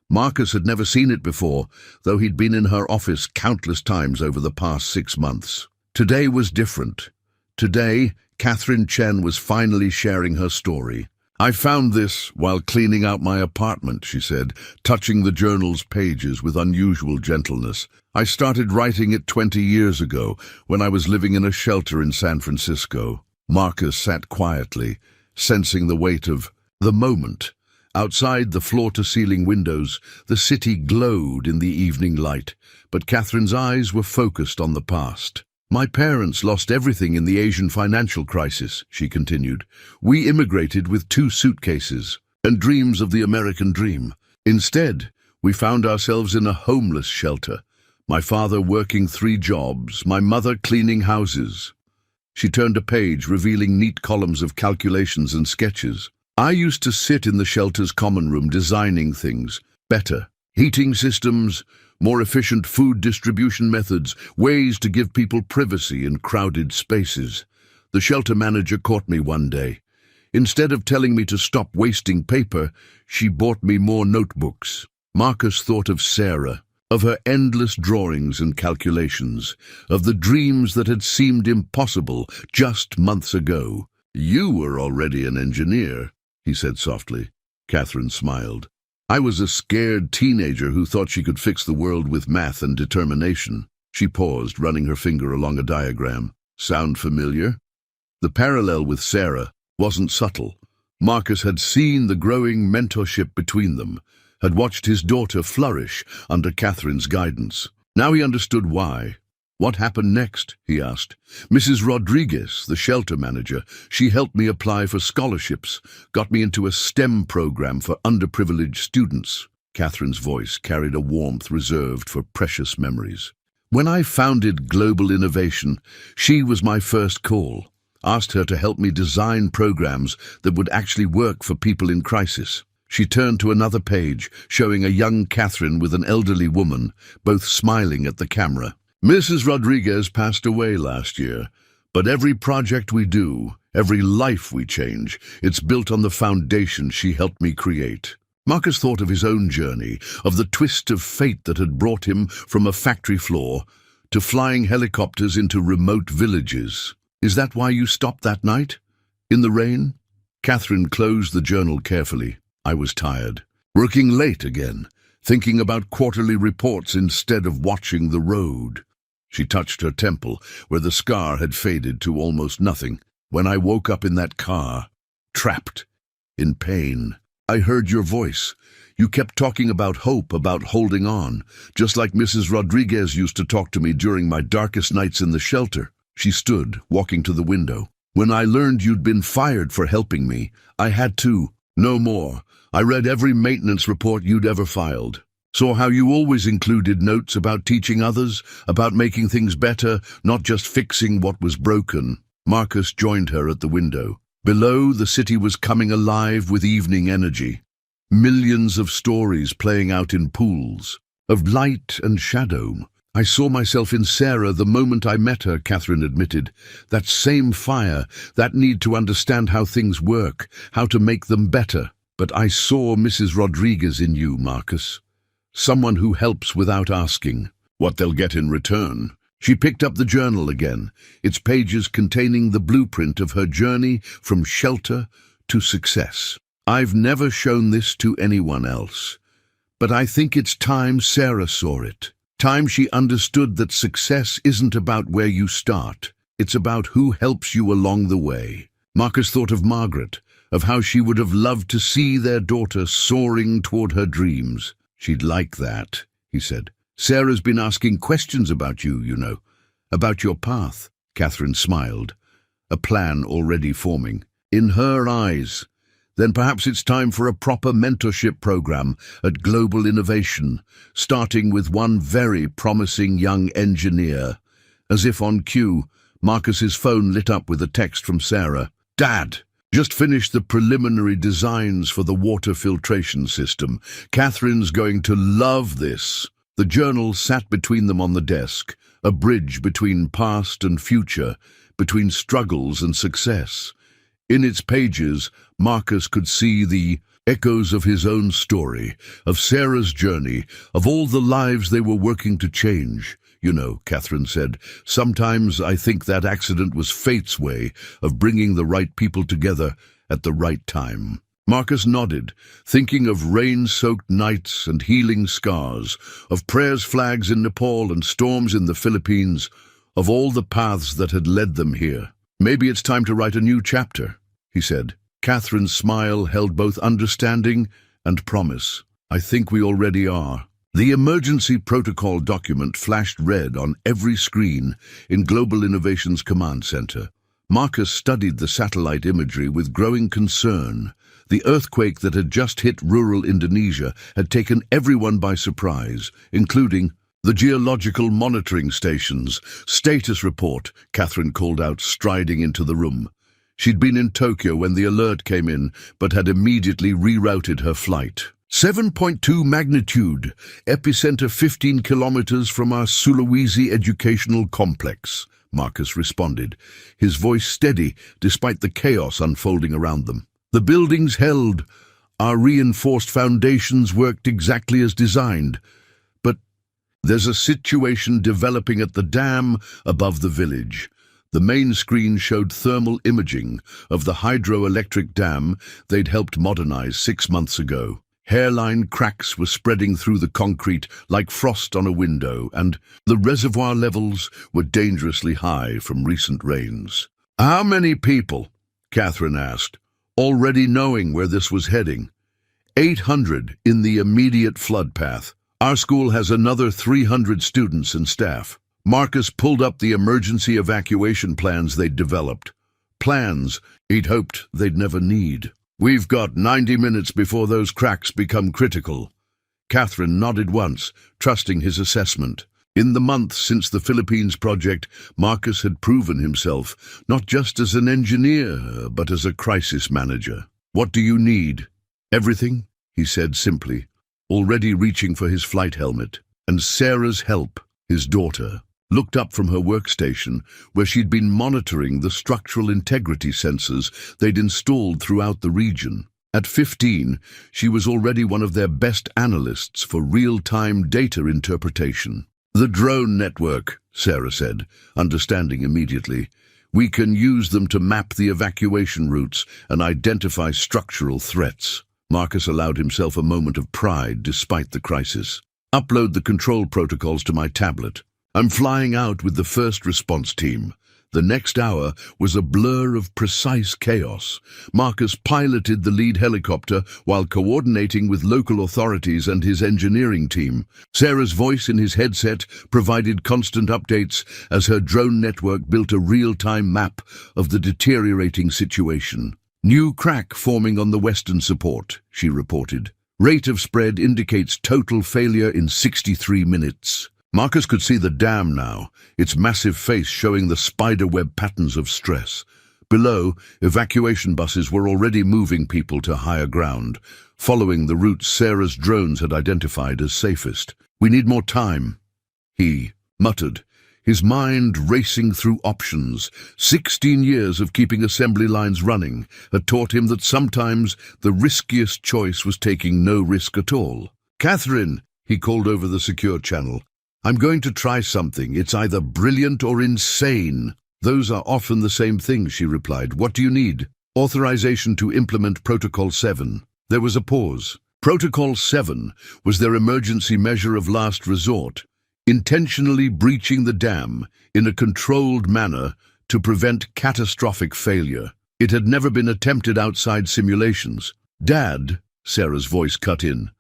Marcus had never seen it before, though he'd been in her office countless times over the past 6 months. Today was different. Today, Catherine Chen was finally sharing her story. "I found this while cleaning out my apartment," she said, touching the journal's pages with unusual gentleness. "I started writing it 20 years ago, when I was living in a shelter in San Francisco." Marcus sat quietly, sensing the weight of the moment. Outside the floor-to-ceiling windows, the city glowed in the evening light, but Catherine's eyes were focused on the past. "My parents lost everything in the Asian financial crisis," she continued. "We immigrated with 2 suitcases and dreams of the American dream. Instead, we found ourselves in a homeless shelter, my father working 3 jobs, my mother cleaning houses." She turned a page, revealing neat columns of calculations and sketches. "I used to sit in the shelter's common room designing things better. Heating systems, more efficient food distribution methods, ways to give people privacy in crowded spaces. The shelter manager caught me one day. Instead of telling me to stop wasting paper, she bought me more notebooks." Marcus thought of Sarah, of her endless drawings and calculations, of the dreams that had seemed impossible just months ago. "You were already an engineer," he said softly. Catherine smiled. "I was a scared teenager who thought she could fix the world with math and determination." She paused, running her finger along a diagram. "Sound familiar?" The parallel with Sarah wasn't subtle. Marcus had seen the growing mentorship between them, had watched his daughter flourish under Catherine's guidance. Now he understood why. "What happened next?" he asked. "Mrs. Rodriguez, the shelter manager, she helped me apply for scholarships, got me into a STEM program for underprivileged students." Catherine's voice carried a warmth reserved for precious memories. "When I founded Global Innovation, she was my first call. Asked her to help me design programs that would actually work for people in crisis." She turned to another page, showing a young Catherine with an elderly woman, both smiling at the camera. "Mrs. Rodriguez passed away last year, but every project we do, every life we change, it's built on the foundation she helped me create." Marcus thought of his own journey, of the twist of fate that had brought him from a factory floor to flying helicopters into remote villages. "Is that why you stopped that night? In the rain?" Catherine closed the journal carefully. "I was tired. Working late again, thinking about quarterly reports instead of watching the road." She touched her temple, where the scar had faded to almost nothing. "When I woke up in that car, trapped, in pain, I heard your voice. You kept talking about hope, about holding on, just like Mrs. Rodriguez used to talk to me during my darkest nights in the shelter." She stood, walking to the window. "When I learned you'd been fired for helping me, I had to. No more. I read every maintenance report you'd ever filed. Saw how you always included notes about teaching others, about making things better, not just fixing what was broken." Marcus joined her at the window. Below, the city was coming alive with evening energy. Millions of stories playing out in pools, of light and shadow. "I saw myself in Sarah the moment I met her," Catherine admitted. "That same fire, that need to understand how things work, how to make them better. But I saw Mrs. Rodriguez in you, Marcus. Someone who helps without asking what they'll get in return." She picked up the journal again, its pages containing the blueprint of her journey from shelter to success. "I've never shown this to anyone else, but I think it's time Sarah saw it. Time she understood that success isn't about where you start. It's about who helps you along the way." Marcus thought of Margaret, of how she would have loved to see their daughter soaring toward her dreams. "She'd like that," he said. "Sarah's been asking questions about you, you know, about your path." Catherine smiled, a plan already forming. In her eyes, then perhaps it's time for a proper mentorship program at Global Innovation, starting with one very promising young engineer. As if on cue, Marcus's phone lit up with a text from Sarah. "Dad, just finished the preliminary designs for the water filtration system. Catherine's going to love this." The journal sat between them on the desk, a bridge between past and future, between struggles and success. In its pages, Marcus could see the echoes of his own story, of Sarah's journey, of all the lives they were working to change. "You know," Catherine said, "sometimes I think that accident was fate's way of bringing the right people together at the right time." Marcus nodded, thinking of rain-soaked nights and healing scars, of prayers flags in Nepal and storms in the Philippines, of all the paths that had led them here. "Maybe it's time to write a new chapter," he said. Catherine's smile held both understanding and promise. "I think we already are." The emergency protocol document flashed red on every screen in Global Innovation's command center. Marcus studied the satellite imagery with growing concern. The earthquake that had just hit rural Indonesia had taken everyone by surprise, including the geological monitoring stations. "Status report," Catherine called out, striding into the room. She'd been in Tokyo when the alert came in, but had immediately rerouted her flight. 7.2 magnitude, epicenter 15 kilometers from our Sulawesi educational complex, Marcus responded, his voice steady despite the chaos unfolding around them. "The buildings held. Our reinforced foundations worked exactly as designed. But There's a situation developing at the dam above the village. The main screen showed thermal imaging of the hydroelectric dam they'd helped modernize 6 months ago. Hairline cracks were spreading through the concrete like frost on a window, and the reservoir levels were dangerously high from recent rains. "How many people?" Catherine asked, already knowing where this was heading. 800 in the immediate flood path. Our school has another 300 students and staff. Marcus pulled up the emergency evacuation plans they'd developed. Plans he'd hoped they'd never need. "We've got 90 minutes before those cracks become critical." Catherine nodded once, trusting his assessment. In the months since the Philippines project, Marcus had proven himself, not just as an engineer, but as a crisis manager. "What do you need?" "Everything," he said simply, already reaching for his flight helmet. And Sarah's help, his daughter, looked up from her workstation, where she'd been monitoring the structural integrity sensors they'd installed throughout the region. At 15, she was already one of their best analysts for real-time data interpretation. "The drone network," Sarah said, understanding immediately. "We can use them to map the evacuation routes and identify structural threats." Marcus allowed himself a moment of pride despite the crisis. "Upload the control protocols to my tablet. I'm flying out with the first response team." The next hour was a blur of precise chaos. Marcus piloted the lead helicopter while coordinating with local authorities and his engineering team. Sarah's voice in his headset provided constant updates as her drone network built a real-time map of the deteriorating situation. "New crack forming on the western support," she reported. "Rate of spread indicates total failure in 63 minutes. Marcus could see the dam now, its massive face showing the spiderweb patterns of stress. Below, evacuation buses were already moving people to higher ground, following the route Sarah's drones had identified as safest. "We need more time," he muttered, his mind racing through options. 16 years of keeping assembly lines running had taught him that sometimes the riskiest choice was taking no risk at all. "Catherine," he called over the secure channel, "I'm going to try something. It's either brilliant or insane." "Those are often the same thing," she replied. "What do you need?" "Authorization to implement Protocol 7. There was a pause. Protocol 7 was their emergency measure of last resort, intentionally breaching the dam in a controlled manner to prevent catastrophic failure. It had never been attempted outside simulations. "Dad," Sarah's voice cut in,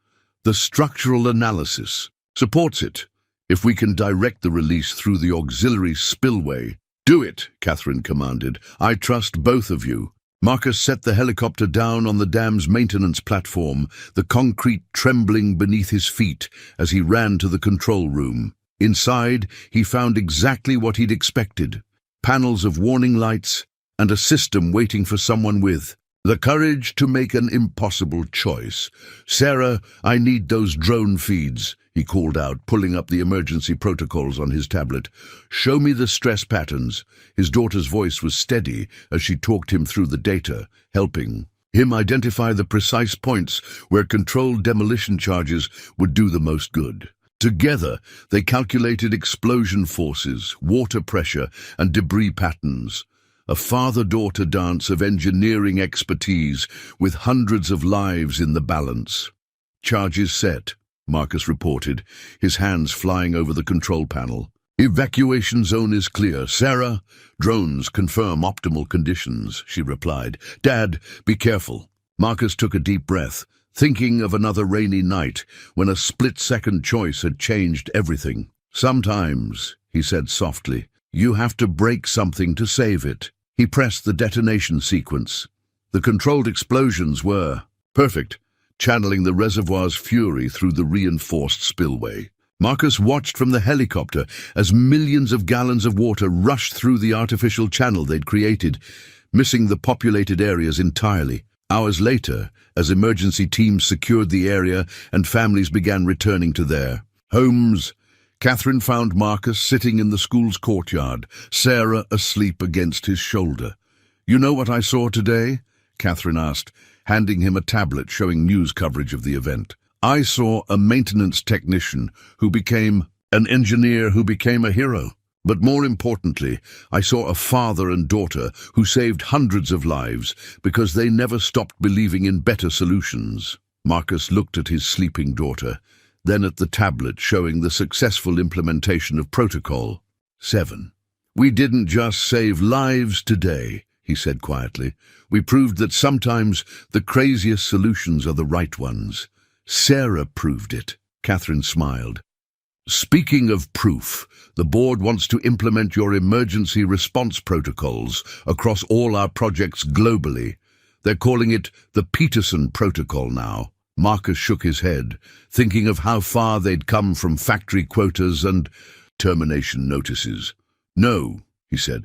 "the structural analysis supports it. If we can direct the release through the auxiliary spillway." "Do it," Catherine commanded. "I trust both of you." Marcus set the helicopter down on the dam's maintenance platform, the concrete trembling beneath his feet as he ran to the control room. Inside, he found exactly what he'd expected: panels of warning lights and a system waiting for someone with the courage to make an impossible choice. "Sarah, I need those drone feeds," he called out, pulling up the emergency protocols on his tablet. "Show me the stress patterns." His daughter's voice was steady as she talked him through the data, helping him identify the precise points where controlled demolition charges would do the most good. Together, they calculated explosion forces, water pressure, and debris patterns. A father-daughter dance of engineering expertise with hundreds of lives in the balance. "Charges set," Marcus reported, his hands flying over the control panel. "Evacuation zone is clear. Sarah, drones confirm optimal conditions," she replied. "Dad, be careful." Marcus took a deep breath, thinking of another rainy night when a split-second choice had changed everything. "Sometimes," he said softly, "you have to break something to save it." He pressed the detonation sequence. The controlled explosions were perfect, channeling the reservoir's fury through the reinforced spillway. Marcus watched from the helicopter as millions of gallons of water rushed through the artificial channel they'd created, missing the populated areas entirely. Hours later, as emergency teams secured the area and families began returning to their homes, Catherine found Marcus sitting in the school's courtyard, Sarah asleep against his shoulder. "You know what I saw today?" Catherine asked, handing him a tablet showing news coverage of the event. "I saw a maintenance technician who became An engineer who became a hero. But more importantly, I saw a father and daughter who saved hundreds of lives because they never stopped believing in better solutions. Marcus looked at his sleeping daughter, then at the tablet showing the successful implementation of Protocol 7. "We didn't just save lives today," he said quietly. "We proved that sometimes the craziest solutions are the right ones. Sarah proved it." Catherine smiled. "Speaking of proof, the board wants to implement your emergency response protocols across all our projects globally. They're calling it the Peterson Protocol now." Marcus shook his head, thinking of how far they'd come from factory quotas and termination notices. "No," he said,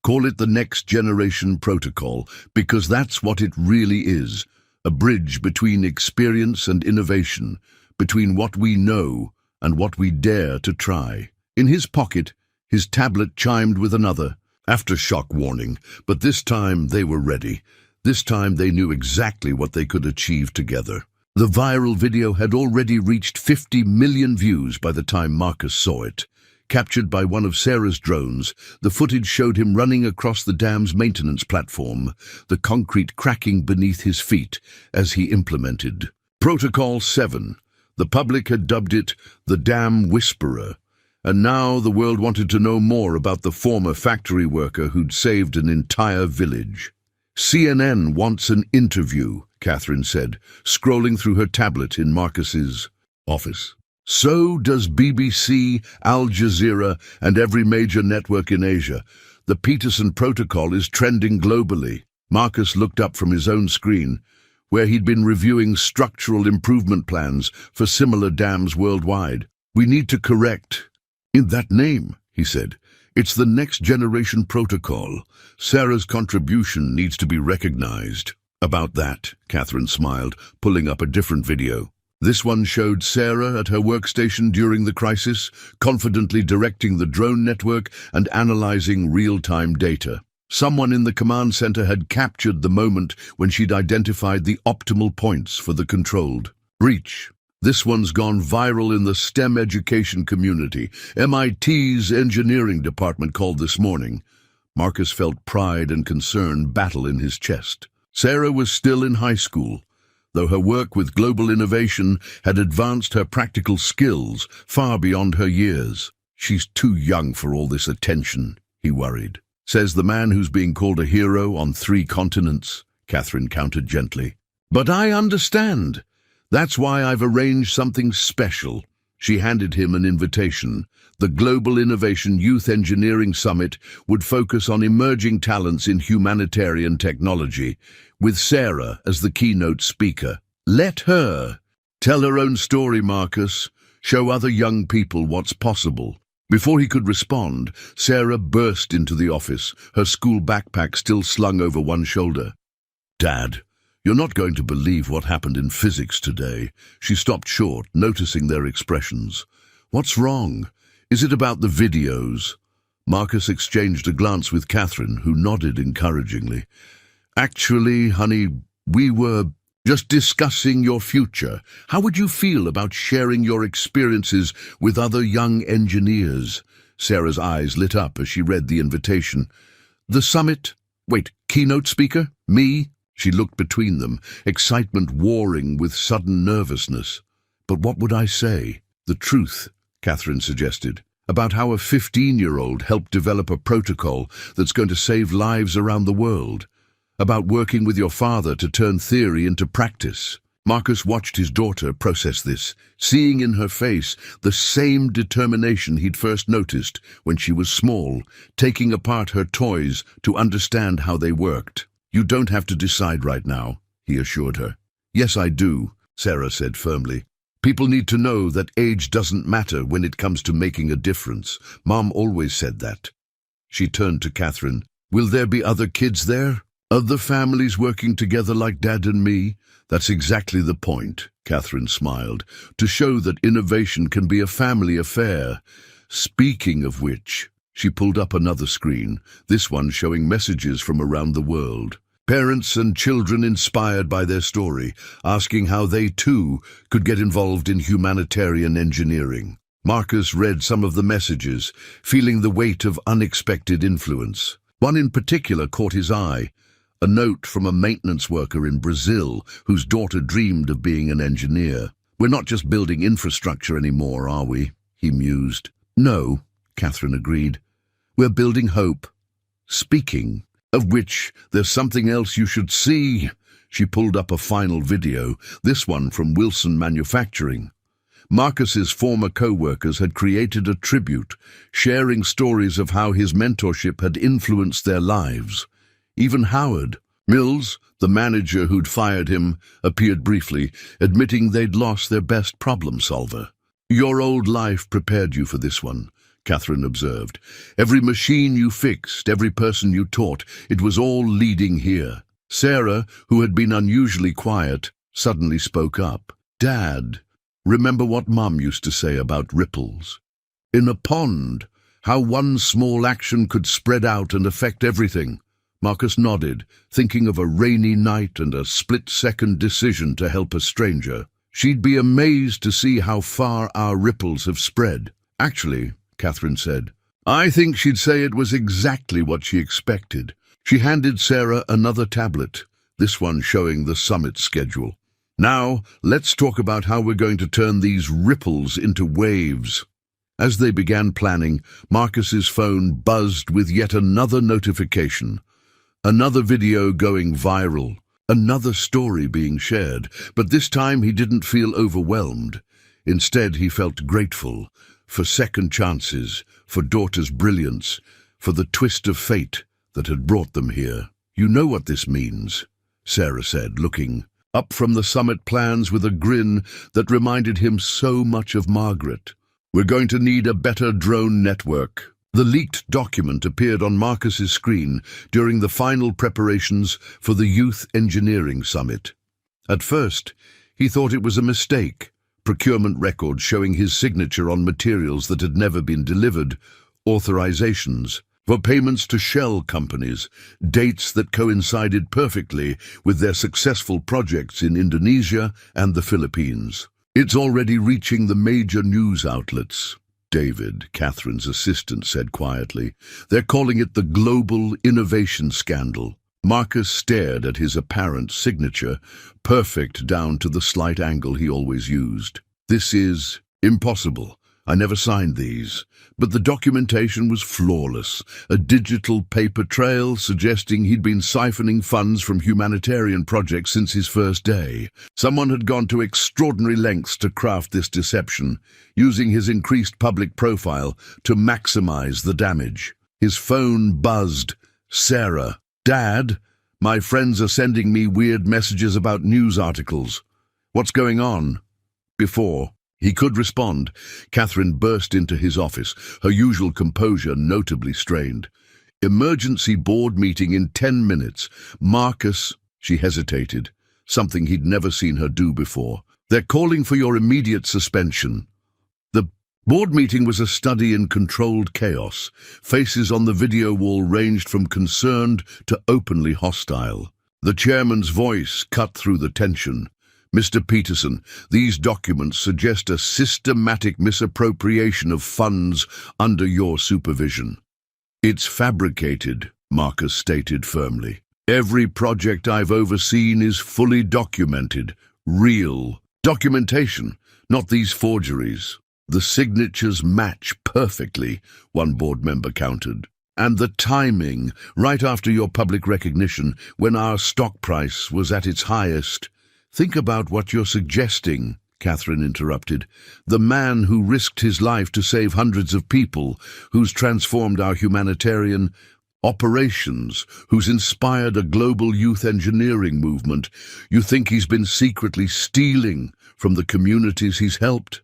"call it the Next Generation Protocol, because that's what it really is. A bridge between experience and innovation, between what we know and what we dare to try." In his pocket, his tablet chimed with another aftershock warning, but this time they were ready. This time they knew exactly what they could achieve together. The viral video had already reached 50 million views by the time Marcus saw it. Captured by one of Sarah's drones, the footage showed him running across the dam's maintenance platform, the concrete cracking beneath his feet as he implemented Protocol 7. The public had dubbed it the Dam Whisperer, and now the world wanted to know more about the former factory worker who'd saved an entire village. "CNN wants an interview," Catherine said, scrolling through her tablet in Marcus's office. "So does BBC, Al Jazeera, and every major network in Asia. The Peterson Protocol is trending globally." Marcus looked up from his own screen, where he'd been reviewing structural improvement plans for similar dams worldwide. "We need to correct in that name," he said. "It's the Next Generation Protocol. Sarah's contribution needs to be recognized." "About that," Catherine smiled, pulling up a different video. This one showed Sarah at her workstation during the crisis, confidently directing the drone network and analyzing real-time data. Someone in the command center had captured the moment when she'd identified the optimal points for the controlled breach. This one's gone viral in the STEM education community. MIT's engineering department called this morning. Marcus felt pride and concern battle in his chest. Sarah was still in high school, though her work with global innovation had advanced her practical skills far beyond her years. "She's too young for all this attention," he worried. "Says the man who's being called a hero on 3 continents, Catherine countered gently. "But I understand. That's why I've arranged something special." She handed him an invitation. The Global Innovation Youth Engineering Summit would focus on emerging talents in humanitarian technology, with Sarah as the keynote speaker. "Let her tell her own story, Marcus. Show other young people what's possible." Before he could respond, Sarah burst into the office, her school backpack still slung over one shoulder. "Dad, you're not going to believe what happened in physics today." She stopped short, noticing their expressions. "What's wrong? Is it about the videos?" Marcus exchanged a glance with Catherine, who nodded encouragingly. "Actually, honey, we were just discussing your future. How would you feel about sharing your experiences with other young engineers?" Sarah's eyes lit up as she read the invitation. "The summit? Wait, keynote speaker? Me?" She looked between them, excitement warring with sudden nervousness. "But what would I say?" "The truth," Catherine suggested, "about how a 15-year-old helped develop a protocol that's going to save lives around the world. About working with your father to turn theory into practice." Marcus watched his daughter process this, seeing in her face the same determination he'd first noticed when she was small, taking apart her toys to understand how they worked. "You don't have to decide right now," he assured her. "Yes, I do," Sarah said firmly. "People need to know that age doesn't matter when it comes to making a difference. Mom always said that." She turned to Catherine. "Will there be other kids there? Other families working together like Dad and me?" "That's exactly the point," Catherine smiled, "to show that innovation can be a family affair. Speaking of which," she pulled up another screen, this one showing messages from around the world. Parents and children inspired by their story, asking how they too could get involved in humanitarian engineering. Marcus read some of the messages, feeling the weight of unexpected influence. One in particular caught his eye, a note from a maintenance worker in Brazil whose daughter dreamed of being an engineer. "We're not just building infrastructure anymore, are we?" he mused. "No," Catherine agreed. "We're building hope. Speaking of which, there's something else you should see." She pulled up a final video, this one from Wilson Manufacturing. Marcus's former co-workers had created a tribute, sharing stories of how his mentorship had influenced their lives. Even Howard Mills, the manager who'd fired him, appeared briefly, admitting they'd lost their best problem solver. "Your old life prepared you for this one," Catherine observed. "Every machine you fixed, every person you taught, it was all leading here." Sarah, who had been unusually quiet, suddenly spoke up. "Dad, remember what Mum used to say about ripples? In a pond, how one small action could spread out and affect everything." Marcus nodded, thinking of a rainy night and a split-second decision to help a stranger. "She'd be amazed to see how far our ripples have spread." "Actually," Catherine said, "I think she'd say it was exactly what she expected." She handed Sarah another tablet, this one showing the summit schedule. "Now, let's talk about how we're going to turn these ripples into waves." As they began planning, Marcus's phone buzzed with yet another notification. Another video going viral, another story being shared, but this time he didn't feel overwhelmed. Instead, he felt grateful for second chances, for daughter's brilliance, for the twist of fate that had brought them here. "You know what this means," Sarah said, looking up from the summit plans with a grin that reminded him so much of Margaret. "We're going to need a better drone network." The leaked document appeared on Marcus's screen during the final preparations for the Youth Engineering Summit. At first, he thought it was a mistake, procurement records showing his signature on materials that had never been delivered, authorizations for payments to shell companies, dates that coincided perfectly with their successful projects in Indonesia and the Philippines. "It's already reaching the major news outlets," David, Catherine's assistant, said quietly. "They're calling it the Global Innovation Scandal." Marcus stared at his apparent signature, perfect down to the slight angle he always used. "This is impossible. I never signed these." But the documentation was flawless, a digital paper trail suggesting he'd been siphoning funds from humanitarian projects since his first day. Someone had gone to extraordinary lengths to craft this deception, using his increased public profile to maximize the damage. His phone buzzed. "Sarah, Dad, my friends are sending me weird messages about news articles. What's going on?" Before he could respond, Catherine burst into his office, her usual composure notably strained. "Emergency board meeting in 10 minutes. Marcus," she hesitated, something he'd never seen her do before. "They're calling for your immediate suspension." The board meeting was a study in controlled chaos. Faces on the video wall ranged from concerned to openly hostile. The chairman's voice cut through the tension. "Mr. Peterson, these documents suggest a systematic misappropriation of funds under your supervision." "It's fabricated," Marcus stated firmly. "Every project I've overseen is fully documented. Real documentation, not these forgeries." "The signatures match perfectly," one board member countered. "And the timing, right after your public recognition, when our stock price was at its highest." "Think about what you're suggesting," Catherine interrupted. "The man who risked his life to save hundreds of people, who's transformed our humanitarian operations, who's inspired a global youth engineering movement. You think he's been secretly stealing from the communities he's helped?"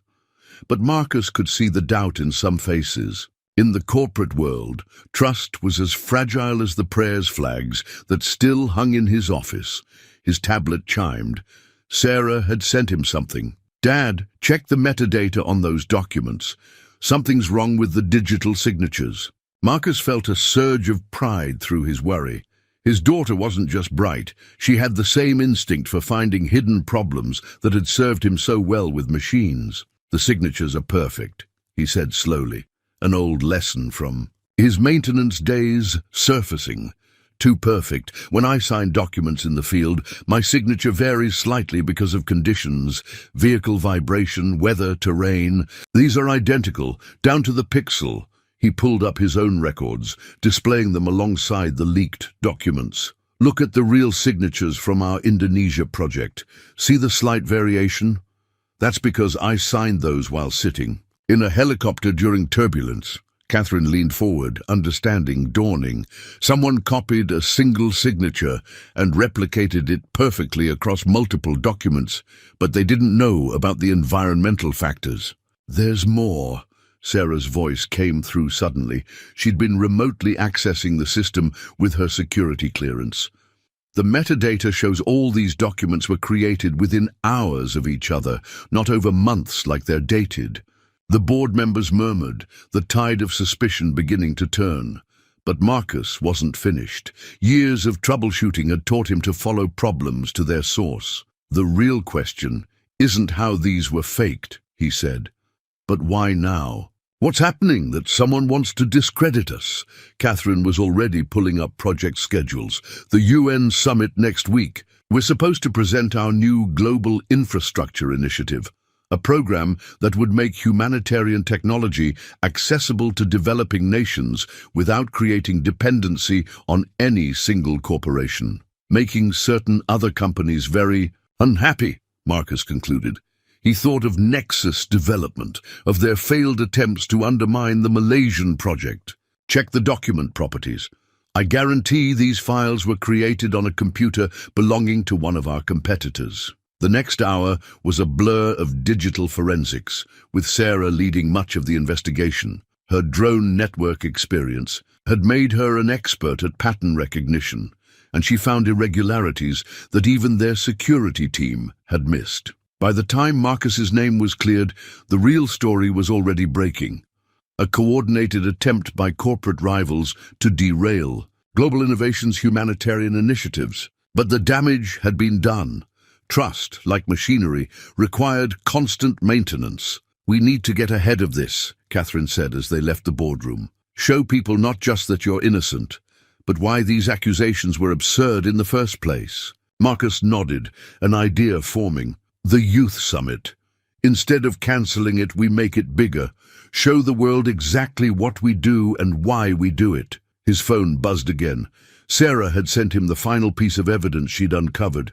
But Marcus could see the doubt in some faces. In the corporate world, trust was as fragile as the prayers flags that still hung in his office. His tablet chimed. Sarah had sent him something. "Dad, check the metadata on those documents. Something's wrong with the digital signatures." Marcus felt a surge of pride through his worry. His daughter wasn't just bright. She had the same instinct for finding hidden problems that had served him so well with machines. "The signatures are perfect," he said slowly, an old lesson from his maintenance days surfacing. Too perfect. When I sign documents in the field, my signature varies slightly because of conditions, vehicle vibration, weather, terrain. These are identical, down to the pixel. He pulled up his own records, displaying them alongside the leaked documents. Look at the real signatures from our Indonesia project. See the slight variation? That's because I signed those while sitting in a helicopter during turbulence. Catherine leaned forward, understanding dawning. Someone copied a single signature and replicated it perfectly across multiple documents, but they didn't know about the environmental factors. There's more. Sarah's voice came through suddenly. She'd been remotely accessing the system with her security clearance. The metadata shows all these documents were created within hours of each other, not over months like they're dated. The board members murmured, the tide of suspicion beginning to turn. But Marcus wasn't finished. Years of troubleshooting had taught him to follow problems to their source. The real question isn't how these were faked, he said, but why now? What's happening that someone wants to discredit us? Catherine was already pulling up project schedules. The UN summit next week. We're supposed to present our new Global Infrastructure Initiative, a program that would make humanitarian technology accessible to developing nations without creating dependency on any single corporation, making certain other companies very unhappy, Marcus concluded. He thought of Nexus development, of their failed attempts to undermine the Malaysian project. Check the document properties. I guarantee these files were created on a computer belonging to one of our competitors. The next hour was a blur of digital forensics, with Sarah leading much of the investigation. Her drone network experience had made her an expert at pattern recognition, and she found irregularities that even their security team had missed. By the time Marcus's name was cleared, the real story was already breaking. A coordinated attempt by corporate rivals to derail Global Innovation's humanitarian initiatives. But the damage had been done. Trust, like machinery, required constant maintenance. We need to get ahead of this, Catherine said as they left the boardroom. Show people not just that you're innocent, but why these accusations were absurd in the first place. Marcus nodded, an idea forming. The Youth Summit. Instead of cancelling it, we make it bigger. Show the world exactly what we do and why we do it. His phone buzzed again. Sarah had sent him the final piece of evidence she'd uncovered.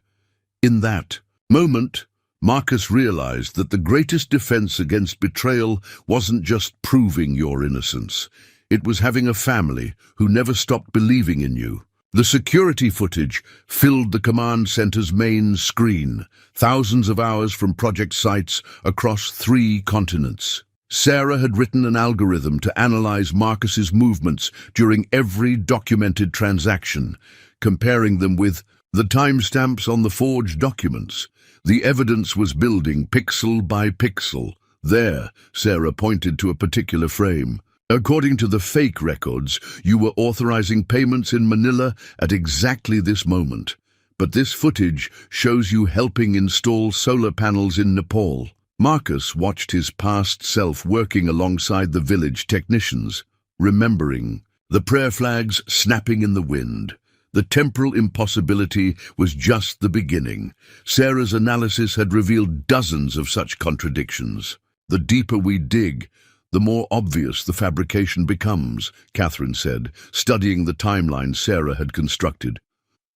In that moment, Marcus realized that the greatest defense against betrayal wasn't just proving your innocence. It was having a family who never stopped believing in you. The security footage filled the command center's main screen, thousands of hours from project sites across 3 continents. Sarah had written an algorithm to analyze Marcus's movements during every documented transaction, comparing them with the timestamps on the forged documents. The evidence was building pixel by pixel. There, Sarah pointed to a particular frame. According to the fake records, you were authorizing payments in Manila at exactly this moment. But this footage shows you helping install solar panels in Nepal. Marcus watched his past self working alongside the village technicians, remembering the prayer flags snapping in the wind. The temporal impossibility was just the beginning. Sarah's analysis had revealed dozens of such contradictions. The deeper we dig, the more obvious the fabrication becomes, Catherine said, studying the timeline Sarah had constructed.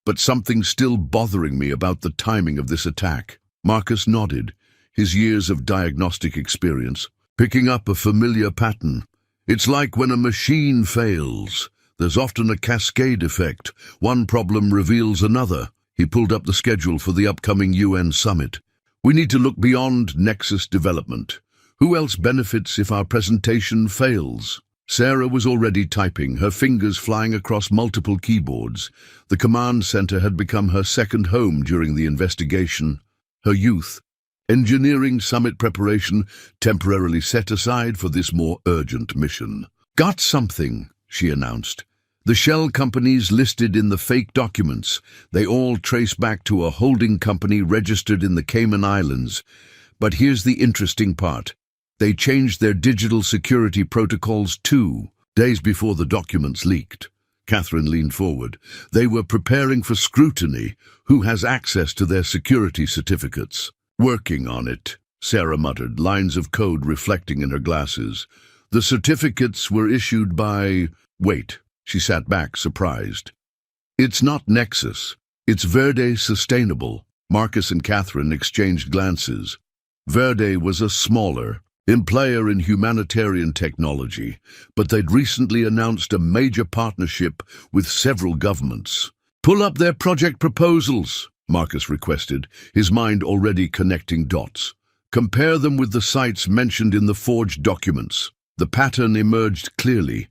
But something's still bothering me about the timing of this attack. Marcus nodded, his years of diagnostic experience picking up a familiar pattern. It's like when a machine fails. There's often a cascade effect. One problem reveals another. He pulled up the schedule for the upcoming UN summit. We need to look beyond Nexus development. Who else benefits if our presentation fails? Sarah was already typing, her fingers flying across multiple keyboards. The command center had become her second home during the investigation. Her youth, engineering summit preparation, temporarily set aside for this more urgent mission. Got something, she announced. The shell companies listed in the fake documents, they all trace back to a holding company registered in the Cayman Islands. But here's the interesting part. They changed their digital security protocols too, days before the documents leaked. Catherine leaned forward. They were preparing for scrutiny. Who has access to their security certificates? Working on it, Sarah muttered, lines of code reflecting in her glasses. The certificates were issued by... Wait, she sat back, surprised. It's not Nexus. It's Verde Sustainable. Marcus and Catherine exchanged glances. Verde was a smaller player in humanitarian technology, but they'd recently announced a major partnership with several governments. Pull up their project proposals, Marcus requested, his mind already connecting dots. Compare them with the sites mentioned in the forged documents. The pattern emerged clearly.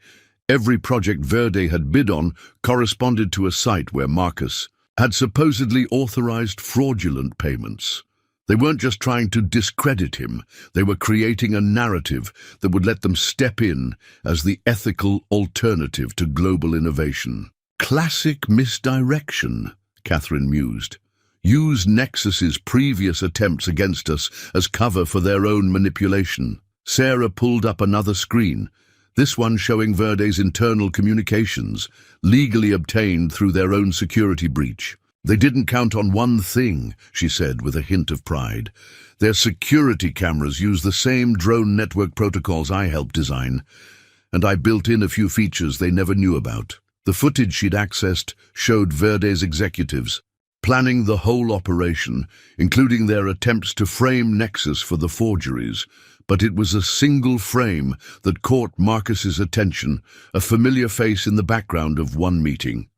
Every project Verde had bid on corresponded to a site where Marcus had supposedly authorized fraudulent payments. They weren't just trying to discredit him, they were creating a narrative that would let them step in as the ethical alternative to global innovation. Classic misdirection, Catherine mused. Use Nexus's previous attempts against us as cover for their own manipulation. Sarah pulled up another screen, this one showing Verde's internal communications, legally obtained through their own security breach. They didn't count on one thing, she said with a hint of pride. Their security cameras use the same drone network protocols I helped design, and I built in a few features they never knew about. The footage she'd accessed showed Verde's executives planning the whole operation, including their attempts to frame Nexus for the forgeries. But it was a single frame that caught Marcus's attention, a familiar face in the background of one meeting.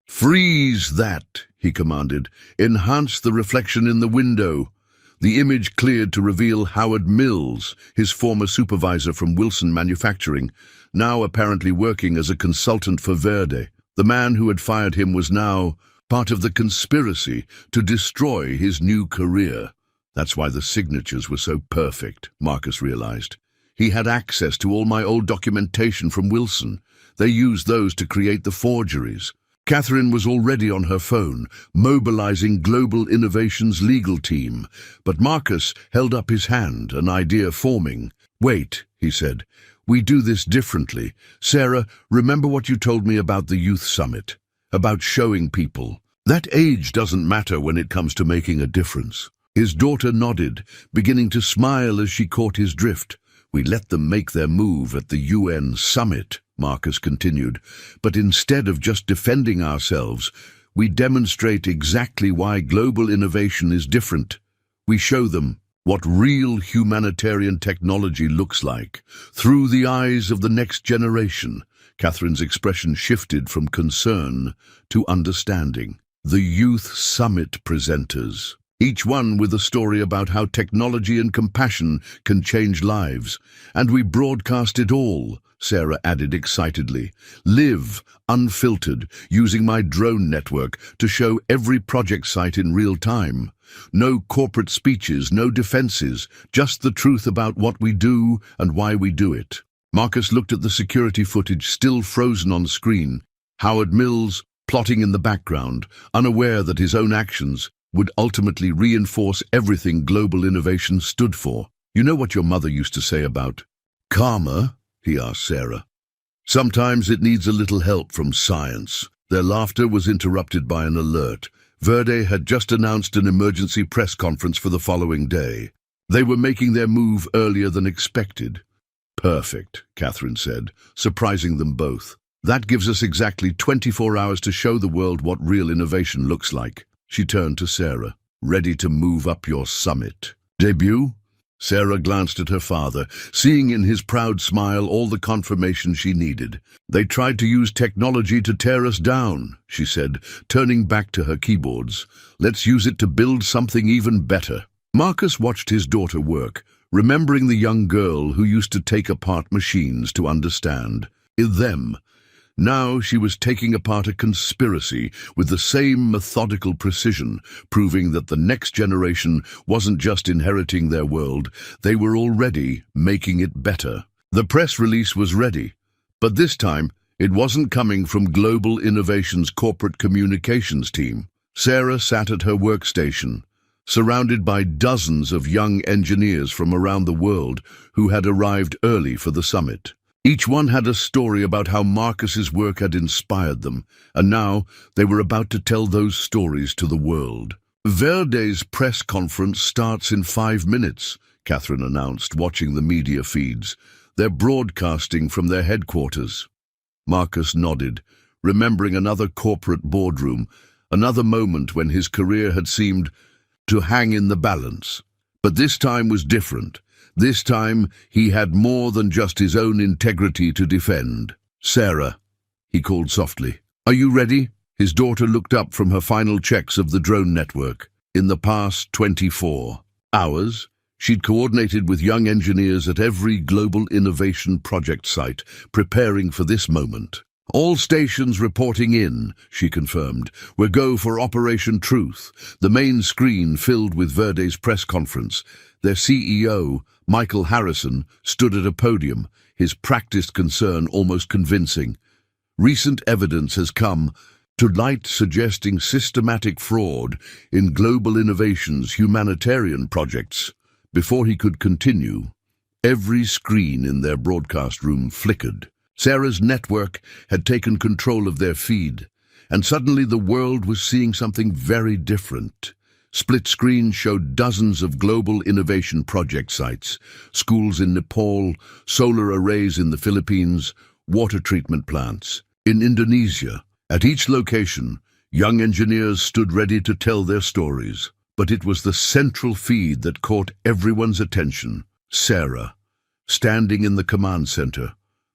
"Freeze that," he commanded. "Enhance the reflection in the window." The image cleared to reveal Howard Mills, his former supervisor from Wilson Manufacturing, now apparently working as a consultant for Verde. The man who had fired him was now part of the conspiracy to destroy his new career. That's why the signatures were so perfect, Marcus realized. He had access to all my old documentation from Wilson. They used those to create the forgeries. Catherine was already on her phone, mobilizing Global Innovation's legal team, but Marcus held up his hand, an idea forming. "Wait," he said. "We do this differently. Sarah, remember what you told me about the youth summit? About showing people. That age doesn't matter when it comes to making a difference." His daughter nodded, beginning to smile as she caught his drift. "We let them make their move at the UN summit," Marcus continued, "but instead of just defending ourselves, we demonstrate exactly why global innovation is different. We show them what real humanitarian technology looks like, through the eyes of the next generation." Catherine's expression shifted from concern to understanding. The Youth Summit presenters, each one with a story about how technology and compassion can change lives. "And we broadcast it all," Sarah added excitedly. "Live, unfiltered, using my drone network to show every project site in real time. No corporate speeches, no defenses, just the truth about what we do and why we do it." Marcus looked at the security footage still frozen on screen. Howard Mills plotting in the background, unaware that his own actions would ultimately reinforce everything global innovation stood for. "You know what your mother used to say about karma?" he asked Sarah. "Sometimes it needs a little help from science." Their laughter was interrupted by an alert. Verde had just announced an emergency press conference for the following day. They were making their move earlier than expected. "Perfect," Catherine said, surprising them both. "That gives us exactly 24 hours to show the world what real innovation looks like." She turned to Sarah. "Ready to move up your summit debut?" Sarah glanced at her father, seeing in his proud smile all the confirmation she needed. "They tried to use technology to tear us down," she said, turning back to her keyboards. "Let's use it to build something even better." Marcus watched his daughter work, remembering the young girl who used to take apart machines to understand them. Now she was taking apart a conspiracy with the same methodical precision, proving that the next generation wasn't just inheriting their world, they were already making it better. The press release was ready, but this time it wasn't coming from Global Innovation's corporate communications team. Sarah sat at her workstation, surrounded by dozens of young engineers from around the world who had arrived early for the summit. Each one had a story about how Marcus's work had inspired them, and now they were about to tell those stories to the world. Verde's press conference starts in 5 minutes, Catherine announced, watching the media feeds. They're broadcasting from their headquarters. Marcus nodded, remembering another corporate boardroom, another moment when his career had seemed to hang in the balance. But this time was different. This time he had more than just his own integrity to defend. "Sarah," he called softly, "are you ready?" His daughter looked up from her final checks of the drone network. In the past 24 hours, she'd coordinated with young engineers at every global innovation project site, preparing for this moment. "All stations reporting in," she confirmed. "We're go for Operation Truth." The main screen filled with Verde's press conference. Their CEO, Michael Harrison, stood at a podium, his practiced concern almost convincing. "Recent evidence has come to light suggesting systematic fraud in global innovations humanitarian projects." Before he could continue, every screen in their broadcast room flickered. Sarah's network had taken control of their feed, and suddenly the world was seeing something very different. Split screens showed dozens of global innovation project sites, schools in Nepal, solar arrays in the Philippines, water treatment plants in Indonesia. At each location, young engineers stood ready to tell their stories. But it was the central feed that caught everyone's attention. Sarah, standing in the command center,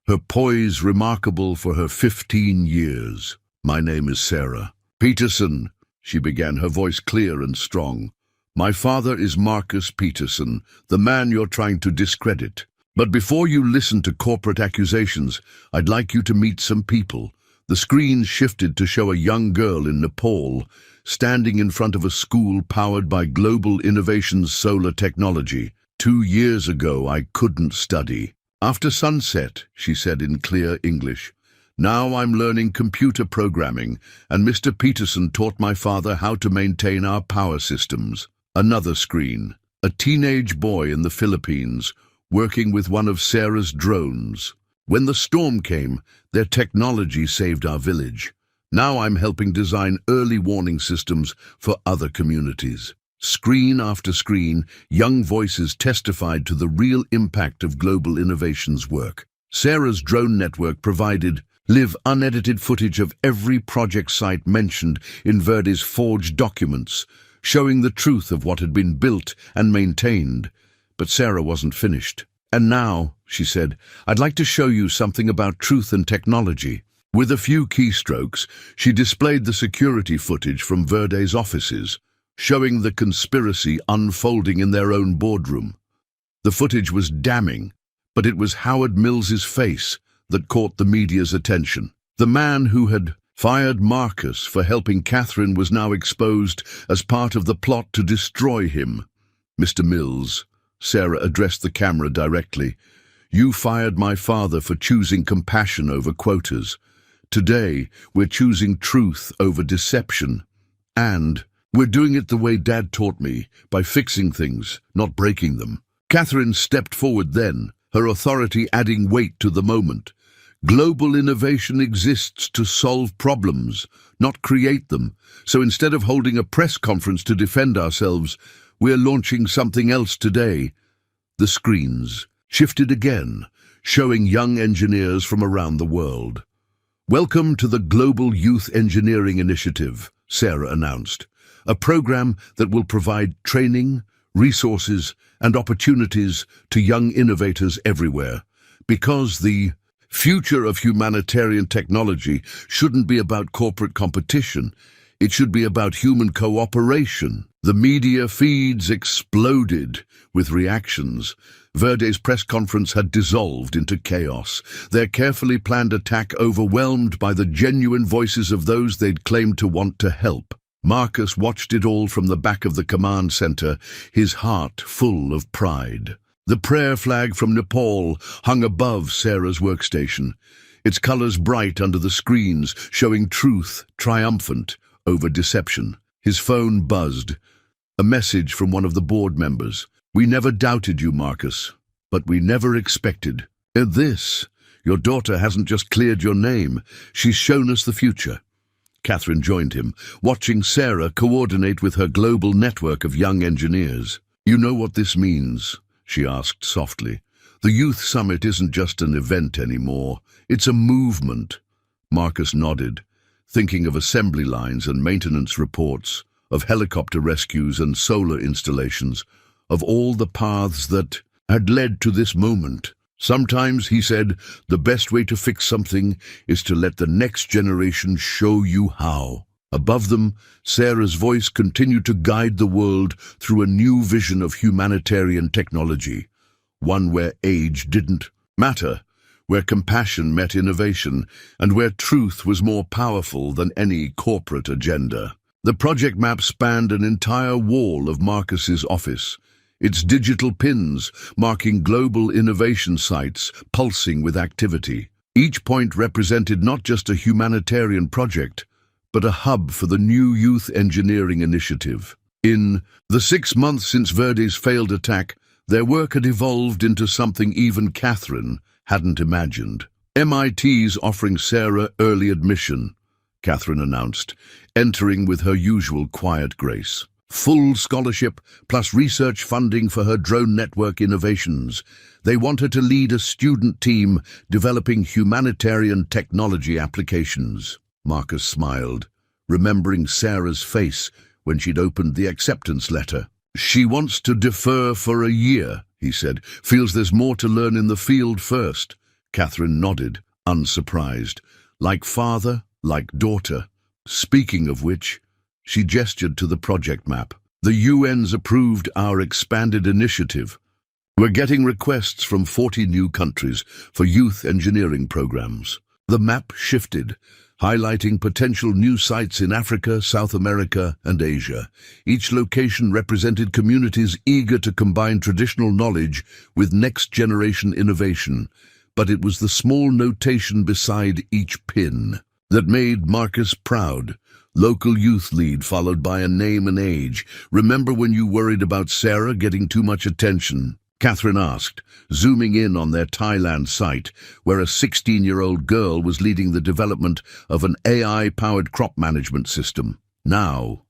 her poise remarkable for her 15 years. "My name is Sarah Peterson," she began, her voice clear and strong. "My father is Marcus Peterson, the man you're trying to discredit. But before you listen to corporate accusations, I'd like you to meet some people." The screen shifted to show a young girl in Nepal, standing in front of a school powered by Global Innovations solar technology. 2 years ago, I couldn't study. After sunset, she said in clear English. Now I'm learning computer programming, and Mr. Peterson taught my father how to maintain our power systems. Another screen, a teenage boy in the Philippines, working with one of Sarah's drones. When the storm came, their technology saved our village. Now I'm helping design early warning systems for other communities. Screen after screen, young voices testified to the real impact of global innovations work. Sarah's drone network provided live unedited footage of every project site mentioned in Verde's forged documents, showing the truth of what had been built and maintained. But Sarah wasn't finished. "And now," she said, "I'd like to show you something about truth and technology." With a few keystrokes, she displayed the security footage from Verde's offices, showing the conspiracy unfolding in their own boardroom. The footage was damning, but it was Howard Mills's face that caught the media's attention. The man who had fired Marcus for helping Catherine was now exposed as part of the plot to destroy him. "Mr. Mills," Sarah addressed the camera directly, "you fired my father for choosing compassion over quotas. Today, we're choosing truth over deception. And we're doing it the way Dad taught me, by fixing things, not breaking them." Catherine stepped forward then, her authority adding weight to the moment. "Global innovation exists to solve problems, not create them. So instead of holding a press conference to defend ourselves, we're launching something else today." The screens shifted again, showing young engineers from around the world. "Welcome to the Global Youth Engineering Initiative," Sarah announced, "a program that will provide training, resources, and opportunities to young innovators everywhere. Because the future of humanitarian technology shouldn't be about corporate competition. It should be about human cooperation." The media feeds exploded with reactions. Verde's press conference had dissolved into chaos, their carefully planned attack overwhelmed by the genuine voices of those they'd claimed to want to help. Marcus watched it all from the back of the command center, his heart full of pride. The prayer flag from Nepal hung above Sarah's workstation, its colors bright under the screens, showing truth triumphant over deception. His phone buzzed. A message from one of the board members. "We never doubted you, Marcus, but we never expected. And this, your daughter hasn't just cleared your name, she's shown us the future." Catherine joined him, watching Sarah coordinate with her global network of young engineers. "You know what this means?" she asked softly. "The Youth Summit isn't just an event anymore, it's a movement." Marcus nodded, thinking of assembly lines and maintenance reports, of helicopter rescues and solar installations, of all the paths that had led to this moment. "Sometimes," he said, "the best way to fix something is to let the next generation show you how." Above them, Sarah's voice continued to guide the world through a new vision of humanitarian technology, one where age didn't matter, where compassion met innovation, and where truth was more powerful than any corporate agenda. The project map spanned an entire wall of Marcus's office, its digital pins marking global innovation sites pulsing with activity. Each point represented not just a humanitarian project, but a hub for the new Youth Engineering Initiative. In the 6 months since Verdi's failed attack, their work had evolved into something even Catherine hadn't imagined. "MIT's offering Sarah early admission," Catherine announced, entering with her usual quiet grace. "Full scholarship plus research funding for her drone network innovations. They want her to lead a student team developing humanitarian technology applications." Marcus smiled, remembering Sarah's face when she'd opened the acceptance letter. "She wants to defer for a year," he said. "Feels there's more to learn in the field first." Catherine nodded, unsurprised. Like father, like daughter. "Speaking of which," she gestured to the project map. "The UN's approved our expanded initiative. We're getting requests from 40 new countries for youth engineering programs." The map shifted, highlighting potential new sites in Africa, South America, and Asia. Each location represented communities eager to combine traditional knowledge with next-generation innovation, but it was the small notation beside each pin that made Marcus proud. "Local youth lead," followed by a name and age. "Remember when you worried about Sarah getting too much attention?" Catherine asked, zooming in on their Thailand site, where a 16-year-old girl was leading the development of an AI-powered crop management system. "Now,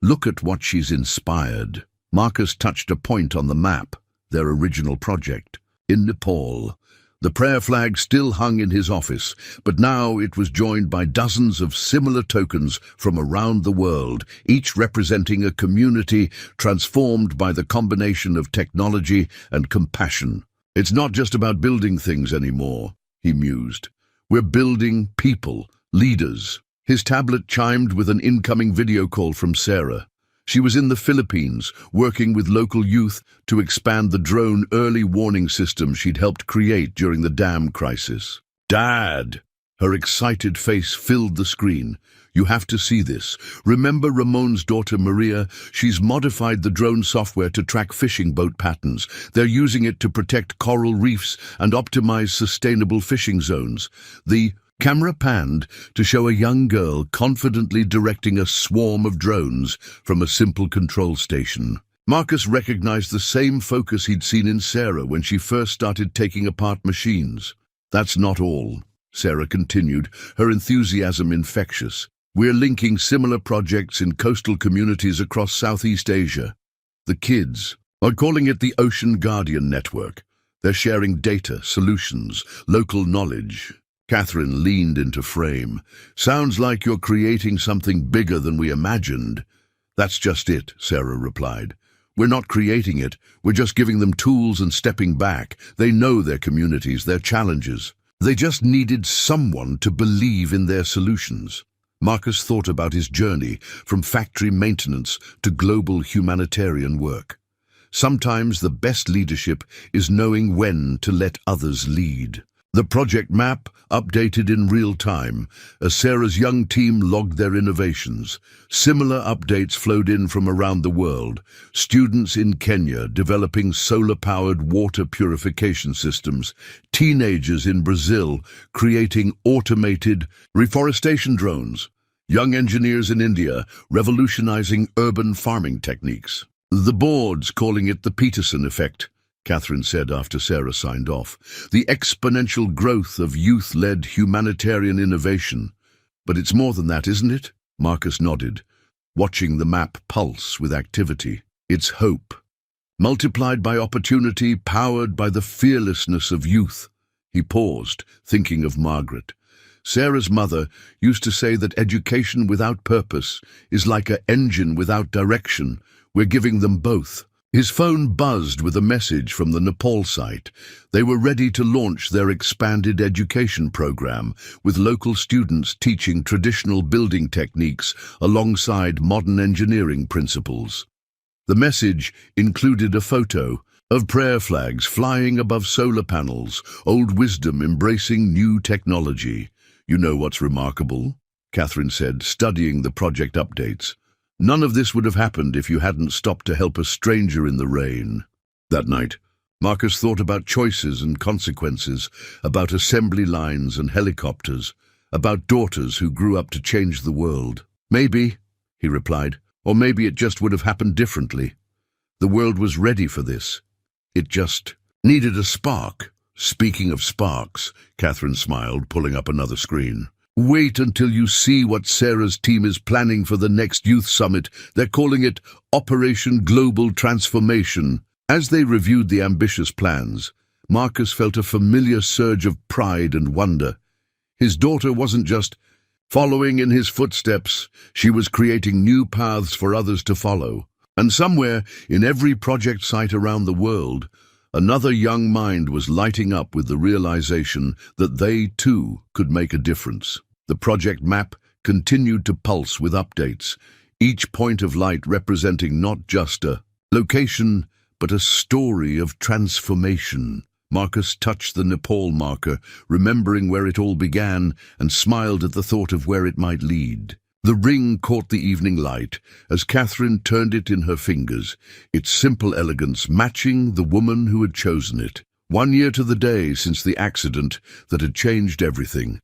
look at what she's inspired." Marcus touched a point on the map, their original project. In Nepal, the prayer flag still hung in his office, but now it was joined by dozens of similar tokens from around the world, each representing a community transformed by the combination of technology and compassion. "It's not just about building things anymore," he mused. "We're building people, leaders." His tablet chimed with an incoming video call from Sarah. She was in the Philippines, working with local youth to expand the drone early warning system she'd helped create during the dam crisis. "Dad!" Her excited face filled the screen. "You have to see this. Remember Ramon's daughter Maria? She's modified the drone software to track fishing boat patterns. They're using it to protect coral reefs and optimize sustainable fishing zones." The camera panned to show a young girl confidently directing a swarm of drones from a simple control station. Marcus recognized the same focus he'd seen in Sarah when she first started taking apart machines. "That's not all," Sarah continued, her enthusiasm infectious. "We're linking similar projects in coastal communities across Southeast Asia. The kids are calling it the Ocean Guardian Network. They're sharing data, solutions, local knowledge." Catherine leaned into frame. "Sounds like you're creating something bigger than we imagined." "That's just it," Sarah replied. "We're not creating it, we're just giving them tools and stepping back. They know their communities, their challenges. They just needed someone to believe in their solutions." Marcus thought about his journey from factory maintenance to global humanitarian work. Sometimes the best leadership is knowing when to let others lead. The project map updated in real time as Sarah's young team logged their innovations. Similar updates flowed in from around the world. Students in Kenya developing solar-powered water purification systems. Teenagers in Brazil creating automated reforestation drones. Young engineers in India revolutionizing urban farming techniques. The board's calling it the Peterson effect, Catherine said after Sarah signed off. The exponential growth of youth-led humanitarian innovation. But it's more than that, isn't it? Marcus nodded, watching the map pulse with activity. It's hope, multiplied by opportunity, powered by the fearlessness of youth. He paused, thinking of Margaret. Sarah's mother used to say that education without purpose is like an engine without direction. We're giving them both. His phone buzzed with a message from the Nepal site. They were ready to launch their expanded education program, with local students teaching traditional building techniques alongside modern engineering principles. The message included a photo of prayer flags flying above solar panels, old wisdom embracing new technology. You know what's remarkable? Catherine said, studying the project updates. None of this would have happened if you hadn't stopped to help a stranger in the rain. That night, Marcus thought about choices and consequences, about assembly lines and helicopters, about daughters who grew up to change the world. Maybe, he replied, or maybe it just would have happened differently. The world was ready for this. It just needed a spark. Speaking of sparks, Catherine smiled, pulling up another screen. Wait until you see what Sarah's team is planning for the next youth summit. They're calling it Operation Global Transformation. As they reviewed the ambitious plans, Marcus felt a familiar surge of pride and wonder. His daughter wasn't just following in his footsteps, she was creating new paths for others to follow. And somewhere, in every project site around the world, another young mind was lighting up with the realization that they, too, could make a difference. The project map continued to pulse with updates, each point of light representing not just a location, but a story of transformation. Marcus touched the Nepal marker, remembering where it all began, and smiled at the thought of where it might lead. The ring caught the evening light as Catherine turned it in her fingers, its simple elegance matching the woman who had chosen it. 1 year to the day since the accident that had changed everything,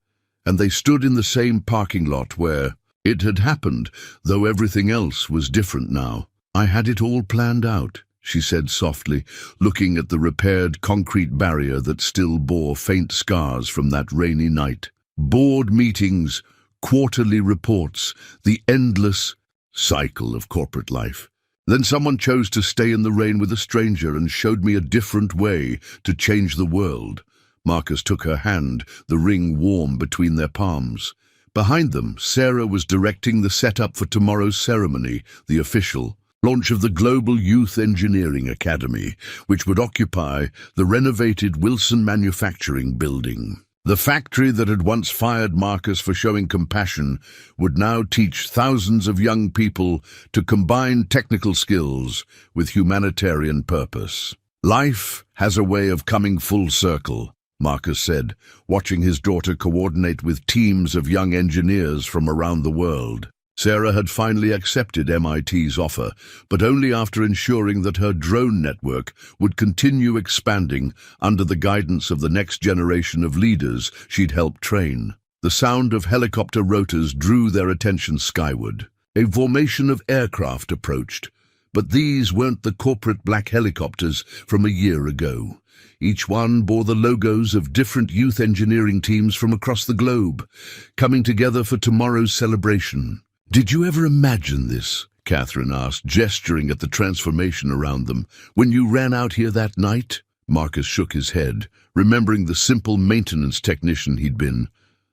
and they stood in the same parking lot where it had happened, though everything else was different now. I had it all planned out, she said softly, looking at the repaired concrete barrier that still bore faint scars from that rainy night. Board meetings, quarterly reports, the endless cycle of corporate life. Then someone chose to stay in the rain with a stranger and showed me a different way to change the world. Marcus took her hand, the ring warm between their palms. Behind them, Sarah was directing the setup for tomorrow's ceremony, the official launch of the Global Youth Engineering Academy, which would occupy the renovated Wilson Manufacturing Building. The factory that had once fired Marcus for showing compassion would now teach thousands of young people to combine technical skills with humanitarian purpose. Life has a way of coming full circle, Marcus said, watching his daughter coordinate with teams of young engineers from around the world. Sarah had finally accepted MIT's offer, but only after ensuring that her drone network would continue expanding under the guidance of the next generation of leaders she'd helped train. The sound of helicopter rotors drew their attention skyward. A formation of aircraft approached, but these weren't the corporate black helicopters from a year ago. Each one bore the logos of different youth engineering teams from across the globe, coming together for tomorrow's celebration. Did you ever imagine this? Catherine asked, gesturing at the transformation around them. When you ran out here that night? Marcus shook his head, remembering the simple maintenance technician he'd been,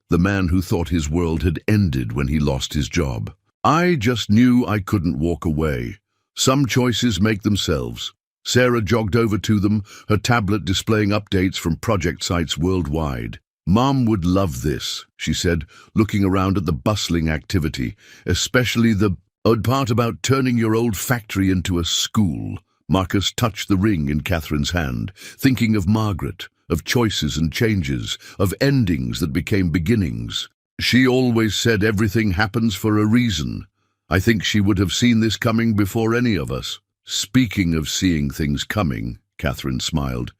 the man who thought his world had ended when he lost his job. I just knew I couldn't walk away. Some choices make themselves. Sarah jogged over to them, her tablet displaying updates from project sites worldwide. Mom would love this, she said, looking around at the bustling activity, especially the odd part about turning your old factory into a school. Marcus touched the ring in Catherine's hand, thinking of Margaret, of choices and changes, of endings that became beginnings. She always said everything happens for a reason. I think she would have seen this coming before any of us. Speaking of seeing things coming, Catherine smiled,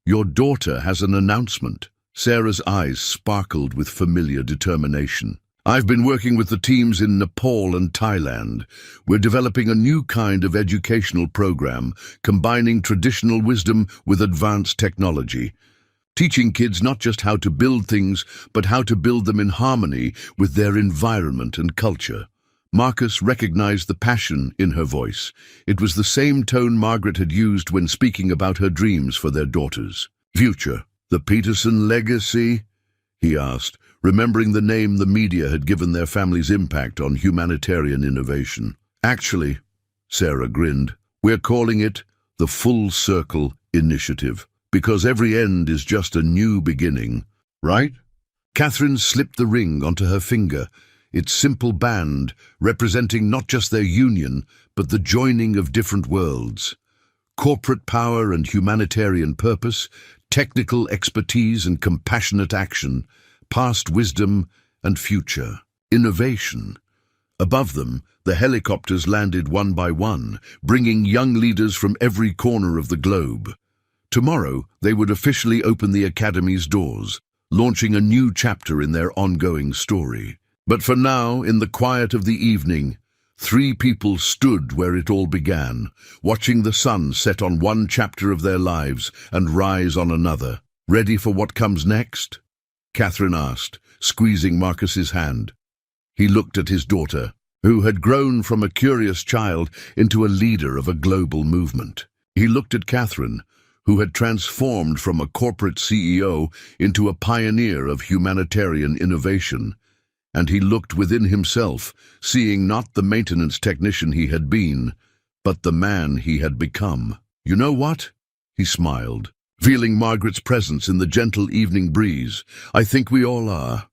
your daughter has an announcement. Sarah's eyes sparkled with familiar determination. I've been working with the teams in Nepal and Thailand. We're developing a new kind of educational program, combining traditional wisdom with advanced technology, teaching kids not just how to build things, but how to build them in harmony with their environment and culture. Marcus recognized the passion in her voice. It was the same tone Margaret had used when speaking about her dreams for their daughters. Future, the Peterson legacy? He asked, remembering the name the media had given their family's impact on humanitarian innovation. Actually, Sarah grinned, we're calling it the Full Circle Initiative, because every end is just a new beginning, right? Catherine slipped the ring onto her finger, its simple band representing not just their union, but the joining of different worlds. Corporate power and humanitarian purpose, technical expertise and compassionate action, past wisdom and future, innovation. Above them, the helicopters landed one by one, bringing young leaders from every corner of the globe. Tomorrow, they would officially open the Academy's doors, launching a new chapter in their ongoing story. But for now, in the quiet of the evening, 3 people stood where it all began, watching the sun set on one chapter of their lives and rise on another. Ready for what comes next? Catherine asked, squeezing Marcus's hand. He looked at his daughter, who had grown from a curious child into a leader of a global movement. He looked at Catherine, who had transformed from a corporate CEO into a pioneer of humanitarian innovation. And he looked within himself, seeing not the maintenance technician he had been, but the man he had become. You know what? He smiled, feeling Margaret's presence in the gentle evening breeze. I think we all are.